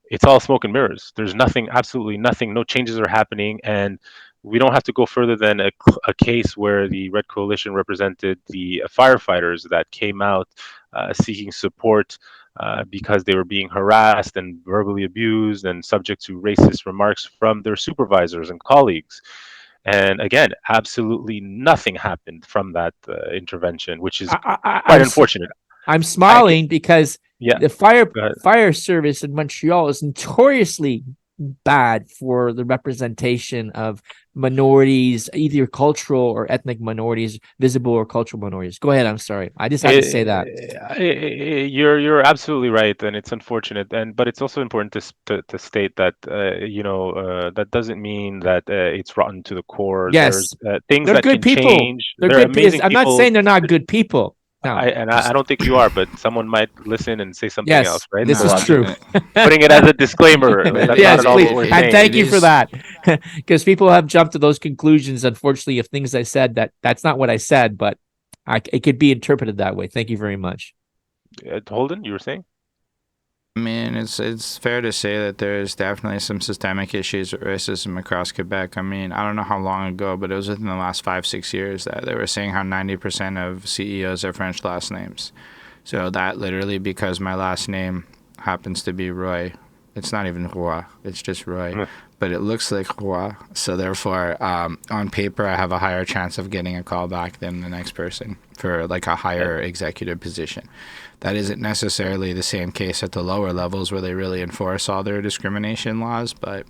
it's all smoke and mirrors. There's nothing, absolutely nothing, no changes are happening. And we don't have to go further than a case where the Red Coalition represented the firefighters that came out seeking support because they were being harassed and verbally abused and subject to racist remarks from their supervisors and colleagues. And again, absolutely nothing happened from that intervention, which is quite unfortunate. I'm I, smiling because yeah, the fire service in Montreal is notoriously bad for the representation of minorities, either cultural or ethnic minorities, visible or cultural minorities. Go ahead. I'm sorry. I just had to say that. You're absolutely right, and it's unfortunate, and but it's also important to state that that doesn't mean that it's rotten to the core. There's Yes, things they're that good can people. change. They're They're good. amazing I'm not people. saying they're not good people. No, I don't think you are, but someone might listen and say something else, yes, right? this So is I'm true. just putting it as a disclaimer. But That's not Yes, at all please. what we're And saying. thank you for that. Because people have jumped to those conclusions, unfortunately, of things I said that's not what I said, but it could be interpreted that way. Thank you very much. Holden, you were saying? I mean, it's fair to say that there's definitely some systemic issues with racism across Quebec. I mean, I don't know how long ago, but it was within the last 5-6 years that they were saying how 90% of CEOs are French last names. So that literally, because my last name happens to be Roy, it's not even Roy, it's just Roy, but it looks like Roy. So therefore, on paper, I have a higher chance of getting a call back than the next person for like a higher executive position. That isn't necessarily the same case at the lower levels where they really enforce all their discrimination laws, but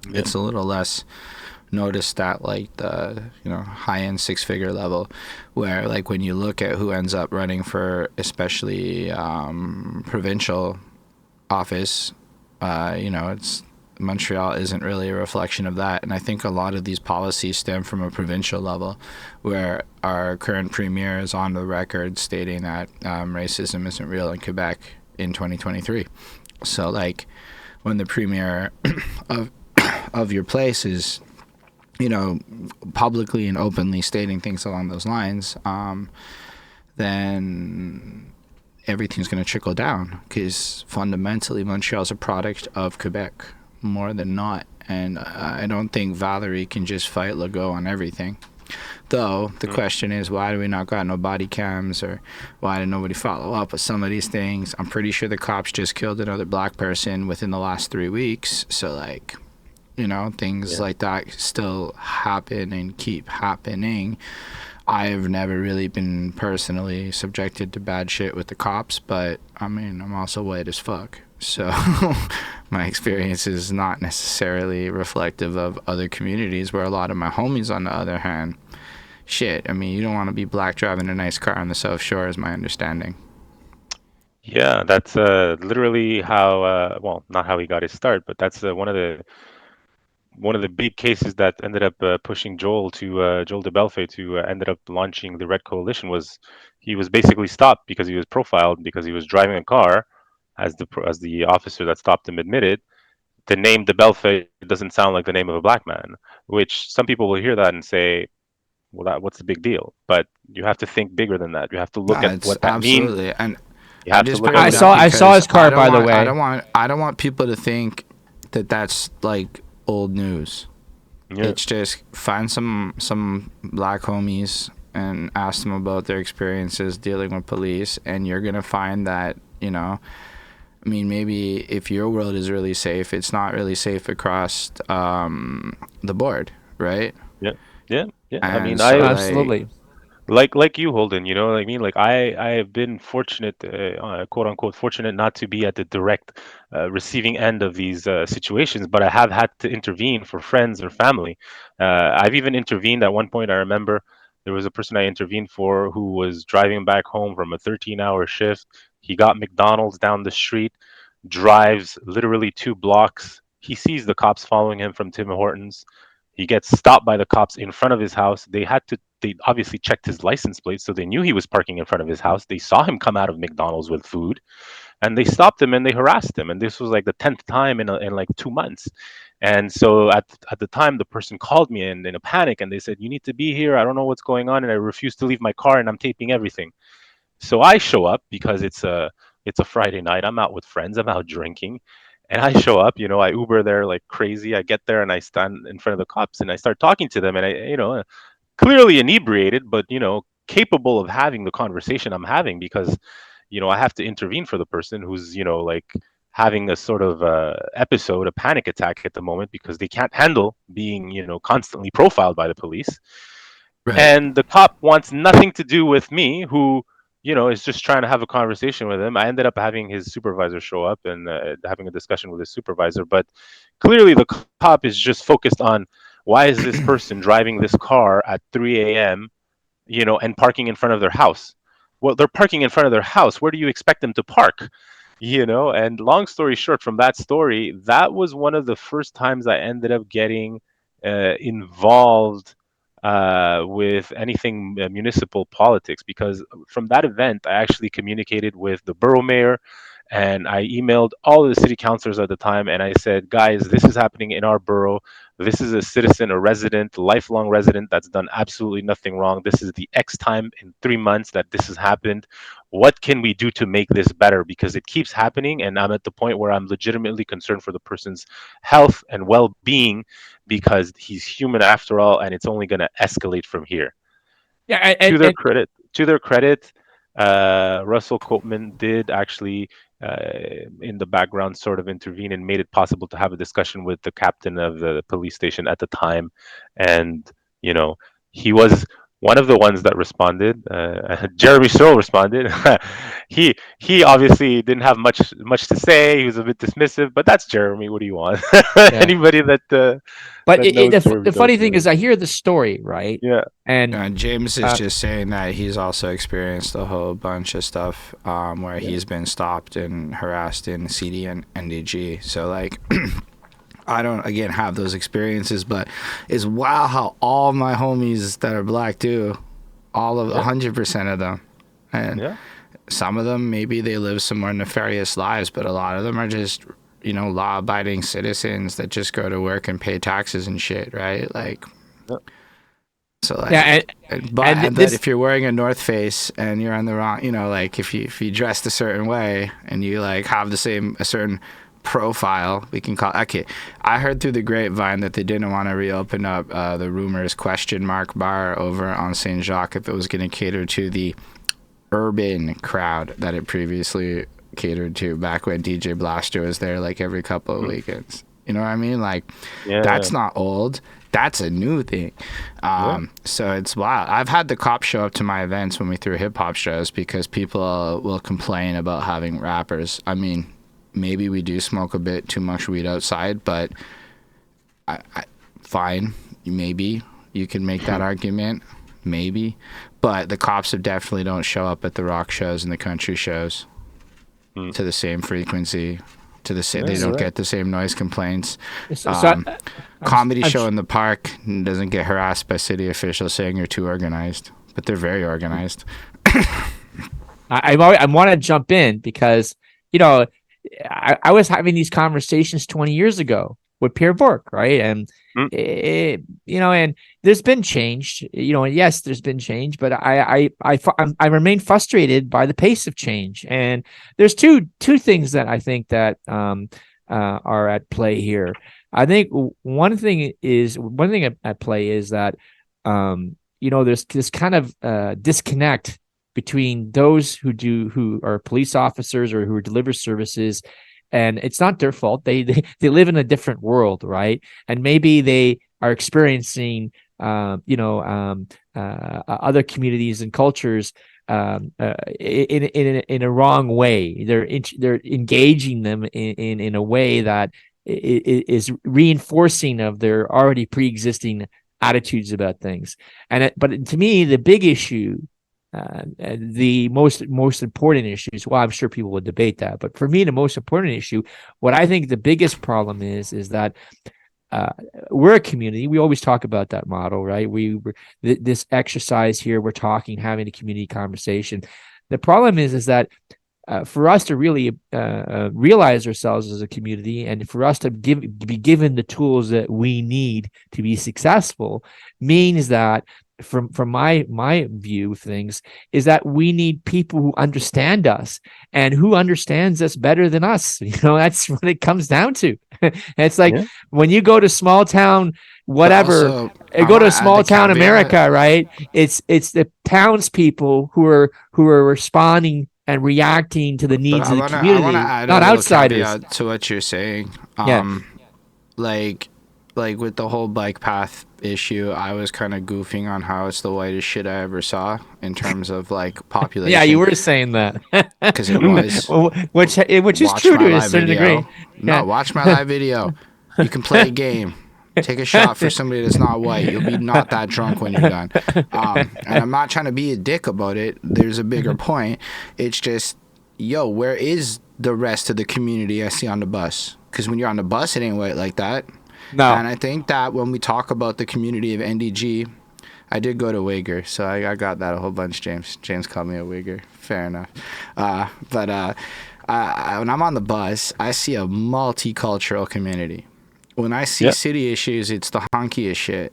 it's a little less noticed at like the high-end six-figure level, where like when you look at who ends up running for especially provincial office, it's Montreal isn't really a reflection of that. And I think a lot of these policies stem from a provincial level, where our current premier is on the record stating that racism isn't real in Quebec in 2023. So like when the premier of your place is publicly and openly stating things along those lines, then everything's going to trickle down, because fundamentally Montreal's a product of Quebec more than not. And I don't think Valerie can just fight Legault on everything. Though the question is, why do we not got no body cams, or why did nobody follow up with some of these things? I'm pretty sure the cops just killed another black person within the last 3 weeks. So like, things like that still happen and keep happening. I've never really been personally subjected to bad shit with the cops, but I mean, I'm also white as fuck. So my experience is not necessarily reflective of other communities, where a lot of my homies, on the other hand, shit, I mean, you don't want to be black driving a nice car on the South Shore, is my understanding. Yeah, that's literally how. Well, not how he got his start, but that's one of the big cases that ended up pushing Joel de Belfay to ended up launching the Red Coalition. Was he was basically stopped because he was profiled because he was driving a car, as the officer that stopped him admitted. The name de Belfay doesn't sound like the name of a black man, which some people will hear that and say, well, what's the big deal? But you have to think bigger than that. You have to look No, at it's what that means. absolutely, and You I have to just look bring at I what it it up saw means. his car, by the way. I don't want people to think that that's like old news. Yeah. It's just find some black homies and ask them about their experiences dealing with police, and you're gonna find that I mean, maybe if your world is really safe, it's not really safe across the board, right? Yeah, yeah, yeah. I mean, And I so Absolutely. like you, Holden. You know what I mean? Like I have been fortunate, quote unquote, fortunate not to be at the direct receiving end of these situations, but I have had to intervene for friends or family. I've even intervened at one point. I remember there was a person I intervened for who was driving back home from a 13-hour shift. He got McDonald's down the street, drives literally 2 blocks. He sees the cops following him from Tim Hortons. He gets stopped by the cops in front of his house. They obviously checked his license plate, so they knew he was parking in front of his house. They saw him come out of McDonald's with food, and they stopped him and they harassed him. And this was like the 10th time in like 2 months. And so at the time, the person called me in a panic, and they said, "You need to be here. I don't know what's going on, and I refuse to leave my car, and I'm taping everything." So I show up because it's a Friday night. I'm out with friends. I'm out drinking, And I show up, I Uber there like crazy. I get there and I stand in front of the cops and I start talking to them, and clearly inebriated, but capable of having the conversation I'm having, because I have to intervene for the person who's like having a sort of episode, a panic attack at the moment, because they can't handle being constantly profiled by the police. Right. And the cop wants nothing to do with me, who is just trying to have a conversation with him. I ended up having his supervisor show up and having a discussion with his supervisor, but clearly the cop is just focused on, why is this person driving this car at 3 a.m., and parking in front of their house? Well, they're parking in front of their house. Where do you expect them to park? And long story short, from that story, that was one of the first times I ended up getting involved with anything municipal politics, because from that event, I actually communicated with the borough mayor, and I emailed all of the city councilors at the time, and I said, guys, this is happening in our borough. This is a citizen, a resident, lifelong resident that's done absolutely nothing wrong. This is the X time in 3 months that this has happened. What can we do to make this better? Because it keeps happening, and I'm at the point where I'm legitimately concerned for the person's health and well-being, because he's human after all, and it's only going to escalate from here. Yeah, To their credit, Russell Copeman did actually, in the background, sort of intervene and made it possible to have a discussion with the captain of the police station at the time, and he was one of the ones that responded. Jeremy Searle responded. he obviously didn't have much to say. He was a bit dismissive, but that's Jeremy. What do you want? Anybody that but that knows the Jeremy funny knows thing is, Jeremy. I hear the story, right? Yeah. And James is uh, just saying that he's also experienced a whole bunch of stuff where he's been stopped and harassed in CD and NDG. So like, I don't again have those experiences, but it's wow how all my homies that are black do, all of 100% of them, and Yeah. some of them maybe they live some more nefarious lives, but a lot of them are just law-abiding citizens that just go to work and pay taxes and shit, right? Like. Yeah. So yeah, like, but this if you're wearing a North Face and you're on the wrong, like if you dressed a certain way and you like have a certain profile, we can call. Okay, I heard through the grapevine that they didn't want to reopen up the Rumors question mark bar over on Saint Jacques if it was going to cater to the urban crowd that it previously catered to back when DJ Blaster was there like every couple of weekends. You know what I mean? Like, that's not old. That's a new thing. So it's wild. I've had the cops show up to my events when we threw hip hop shows because people will complain about having rappers. I mean, maybe we do smoke a bit too much weed outside, but fine. Maybe you can make that argument. Maybe. But the cops definitely don't show up at the rock shows and the country shows to the same frequency. They don't get the same noise complaints. Comedy show in the park doesn't get harassed by city officials saying you're too organized, but they're very organized. I want to jump in because I was having these conversations 20 years ago with Pierre Bourque, right? And and there's been change, and yes, there's been change, but I remain frustrated by the pace of change. And there's two things that I think that are at play here. I think one thing at play is that there's this kind of disconnect between those who are police officers or who deliver services. And it's not their fault. They live in a different world, right? And maybe they are experiencing, other communities and cultures in a wrong way. They're engaging them in a way that is reinforcing of their already pre-existing attitudes about things. But to me, the big issue. The most important issues. Well, I'm sure people would debate that, but for me, the most important issue, what I think the biggest problem is that we're a community. We always talk about that model, right? This exercise here. We're having a community conversation. The problem is that for us to really realize ourselves as a community, and for us to be given the tools that we need to be successful, means that from my view of things, is that we need people who understand us, and who understands us better than us. That's what it comes down to. It's like when you go to small town, whatever, also, go to wanna add small the town caveat. America, right? It's the townspeople who are responding and reacting to the But needs of the I wanna community, add a not little outsiders. caveat to what you're saying. Yeah. Like with the whole bike path issue, I was kind of goofing on how it's the whitest shit I ever saw in terms of like population. Yeah, you were saying that. Because it was. which is Watch true my to a live certain video. degree. No, Yeah. watch my live video. You can play a game. Take a shot for somebody that's not white. You'll be not that drunk when you're done. And I'm not trying to be a dick about it. There's a bigger point. It's just, where is the rest of the community I see on the bus? Because when you're on the bus, it ain't white like that. No. And I think that when we talk about the community of NDG, I did go to Uyghur, so I got that a whole bunch, James. James called me a Uyghur. Fair enough. But when I'm on the bus, I see a multicultural community. When I see city issues, it's the honkiest shit.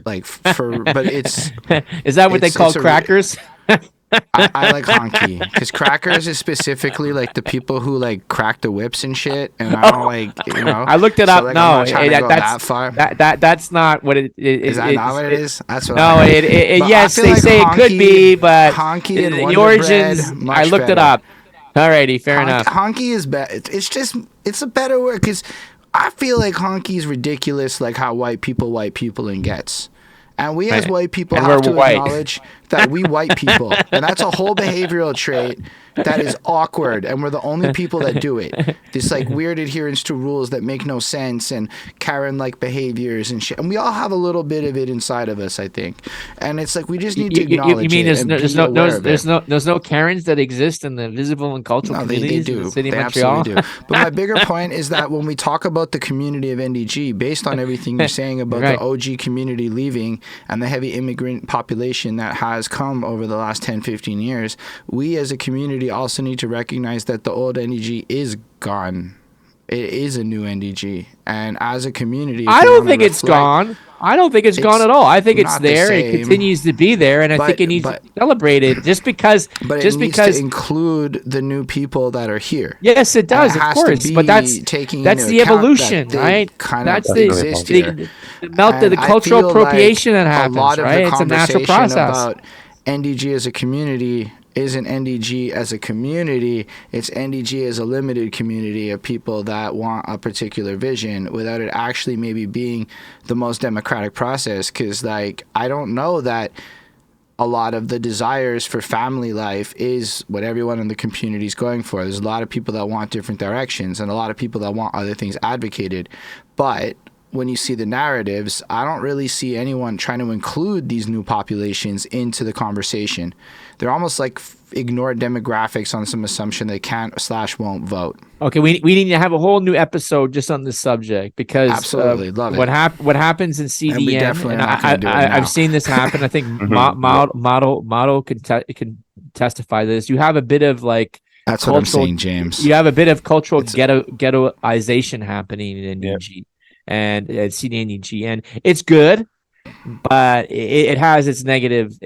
But it's... Is that what they call crackers? I like honky, because crackers is specifically like the people who like crack the whips and shit, and I don't like, I looked it so, up. like, No, I'm not trying to go that's that far. that's not what it Is that not what it is? That's what No, I heard. But yes, I feel they like say it could be, but honky and the Wonder origins. Bread, much I looked it better. up. Alrighty, fair enough. Honky is better. It's a better word, because I feel like honky is ridiculous, like how white people and gets. And we as white people And have we're to white. acknowledge that we white people, and that's a whole behavioral trait that is awkward, and we're the only people that do it. This like weird adherence to rules that make no sense, and Karen-like behaviors and shit. And we all have a little bit of it inside of us, I think. And it's like we just need to acknowledge you mean it. there's no Karens that exist in the visible and cultural communities in the city of Montreal? Absolutely do. But my bigger point is that when we talk about the community of NDG, based on everything you're saying about the OG community leaving and the heavy immigrant population that has come over the last 10, 15 years, we as a community also need to recognize that the old NDG is gone. It is a new NDG. And as a community, I don't think it's gone. I don't think it's gone at all. I think it's not the there. It same. continues to be there, and I think it needs to be celebrated. Just because, But it needs to include the new people that are here. Yes, it does, And of has to course. be But that's taking the into account evolution, that they right? kind That's of the exist here. the I cultural feel appropriation like that happens, a lot of right? the It's a natural conversation process. about NDG as a community isn't NDG as a community. It's NDG as a limited community of people that want a particular vision, without it actually maybe being the most democratic process. Because like, I don't know that a lot of the desires for family life is what everyone in the community is going for. There's a lot of people that want different directions, and a lot of people that want other things advocated. But when you see the narratives, I don't really see anyone trying to include these new populations into the conversation. They're almost like ignored demographics on some assumption they can't/won't vote. Okay, we need to have a whole new episode just on this subject, because Absolutely, love it. What happens in CDN, And we definitely are not gonna do it now. I've seen this happen. I think model can testify to this. You have a bit of like That's what I'm saying, James. You have a bit of cultural ghettoization happening in NDG and at CDNDG, and it's good, but it has its negative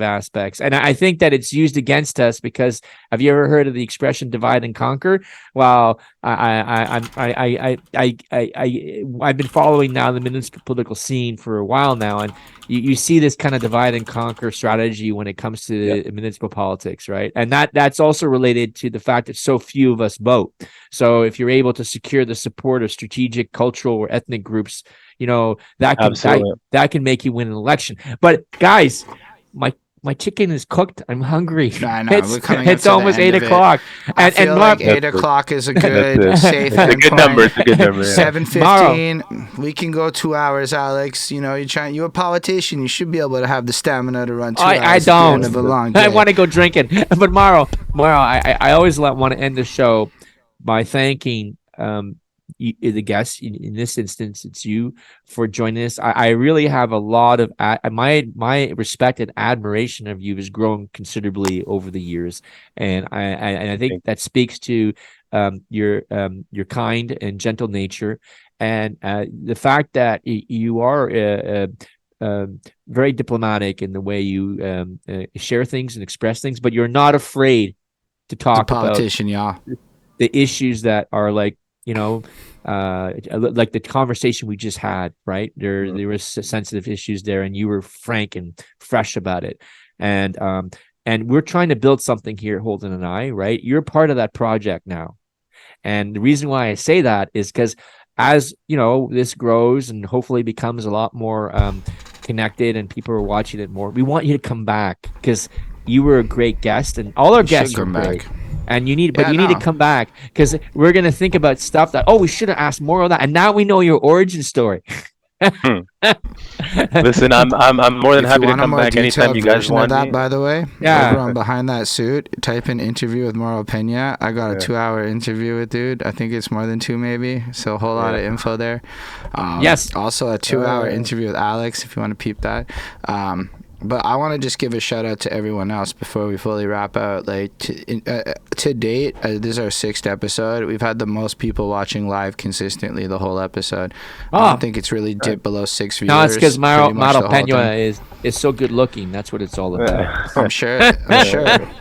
aspects, and I think that it's used against us. Because have you ever heard of the expression "divide and conquer"? Well, I've been following now the municipal political scene for a while now, and you see this kind of divide and conquer strategy when it comes to municipal politics, right? And that's also related to the fact that so few of us vote. So if you're able to secure the support of strategic, cultural, or ethnic groups, that can make you win an election. But guys, my chicken is cooked. I'm hungry. I know. It's almost 8 o'clock. I feel like 8 o'clock is a good safe It's a good number. It's a good number. 7:15. We can go 2 hours, Alex. You're a politician. You should be able to have the stamina to run 2 hours. I don't. At the end of a long day. I want to go drinking. But Mauro, I always want to end the show by thanking the guests. In this instance, it's you, for joining us. I really have a lot of my respect and admiration of you has grown considerably over the years, and I think that speaks to your kind and gentle nature, and the fact that you are very diplomatic in the way you share things and express things, but you're not afraid to talk It's a politician, about the issues that are like, like the conversation we just had, right? There was sensitive issues there, and you were frank and fresh about it. And we're trying to build something here, Holden and I, right? You're part of that project now. And the reason why I say that is because as this grows and hopefully becomes a lot more connected and people are watching it more, we want you to come back because you were a great guest, and all our guests are great. And you need to come back because we're gonna think about stuff that we should have asked more of that, and now we know your origin story. Listen, I'm more than happy to come back anytime you guys want that, me. by the way, over on Behind That Suit, type in interview with Mauro Peña. I got a 2-hour interview with dude. I think it's more than 2 maybe. So a whole lot of info there. Yes. Also a 2-hour interview with Alex if you want to peep that. But I want to just give a shout out to everyone else before we fully wrap out. Like to date, this is our 6th episode. We've had the most people watching live consistently the whole episode. I don't think it's really dipped below 6 viewers. No, it's because Mauro Peña is so good looking. That's what it's all about. I'm sure.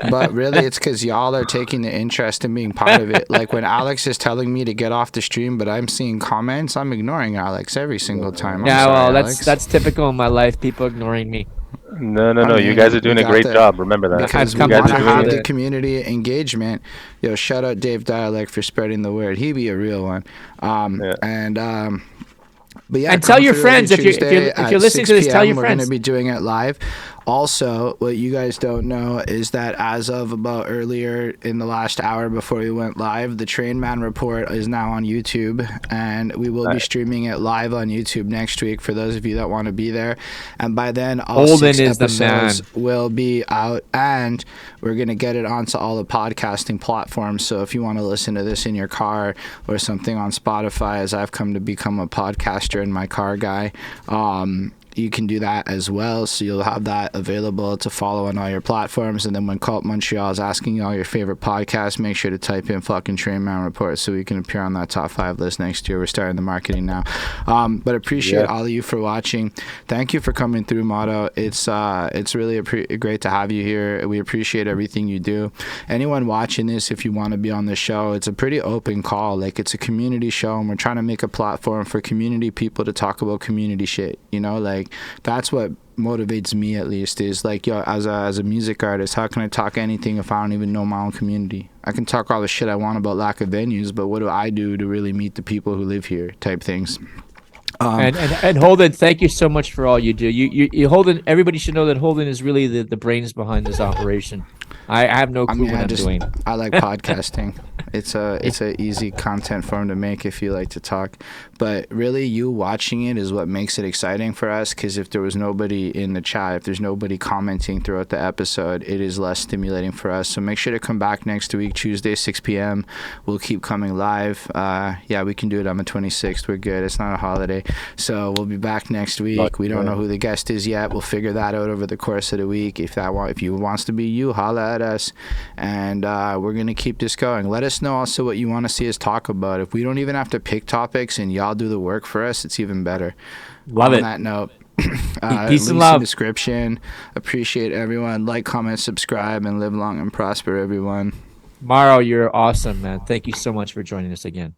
But really, it's because y'all are taking the interest in being part of it. Like when Alex is telling me to get off the stream, but I'm seeing comments, I'm ignoring Alex every single time. That's typical in my life. People ignoring me. No. You guys are doing a great job. Remember that. Because we want to have the community engagement. Shout out Dave Dialect for spreading the word. He be a real one. But yeah, and tell your friends if you're listening to this. Tell your friends. We're going to be doing it live. Also, what you guys don't know is that as of about earlier in the last hour before we went live, the Trainman Report is now on YouTube, and we will be streaming it live on YouTube next week for those of you that want to be there. And by then, all Holden 6 is episodes will be out, and we're going to get it onto all the podcasting platforms. So if you want to listen to this in your car or something on Spotify, as I've come to become a podcaster in my car guy, you can do that as well. So you'll have that available to follow on all your platforms. And then when Cult Montreal is asking you all your favorite podcasts, make sure to type in fucking Trainman Report so we can appear on that top 5 list next year. We're starting the marketing now. But appreciate all of you for watching. Thank you for coming through, Mauro. It's really great to have you here. We appreciate everything you do. Anyone watching this, if you want to be on the show, it's a pretty open call. Like, it's a community show, and we're trying to make a platform for community people to talk about community shit. Like, that's what motivates me, at least, is like, as a music artist, how can I talk anything if I don't even know my own community? I can talk all the shit I want about lack of venues, but what do I do to really meet the people who live here, type things. And Holden, thank you so much for all you do. You Holden, everybody should know that Holden is really the brains behind this operation. I have no clue what I'm doing. I like podcasting. It's a easy content form to make if you like to talk. But really, you watching it is what makes it exciting for us, because if there was nobody in the chat, if there's nobody commenting throughout the episode, it is less stimulating for us. So make sure to come back next week, Tuesday, 6 p.m. We'll keep coming live. We can do it on the 26th. We're good. It's not a holiday. So we'll be back next week. We don't know who the guest is yet. We'll figure that out over the course of the week. If you wants to be you, holla at us. And we're going to keep this going. Let us know also what you want to see us talk about. If we don't even have to pick topics and y'all do the work for us, it's even better. Love it. On that note, peace and love. In the description. Appreciate everyone. Like, comment, subscribe, and live long and prosper, everyone. Mauro, you're awesome, man. Thank you so much for joining us again.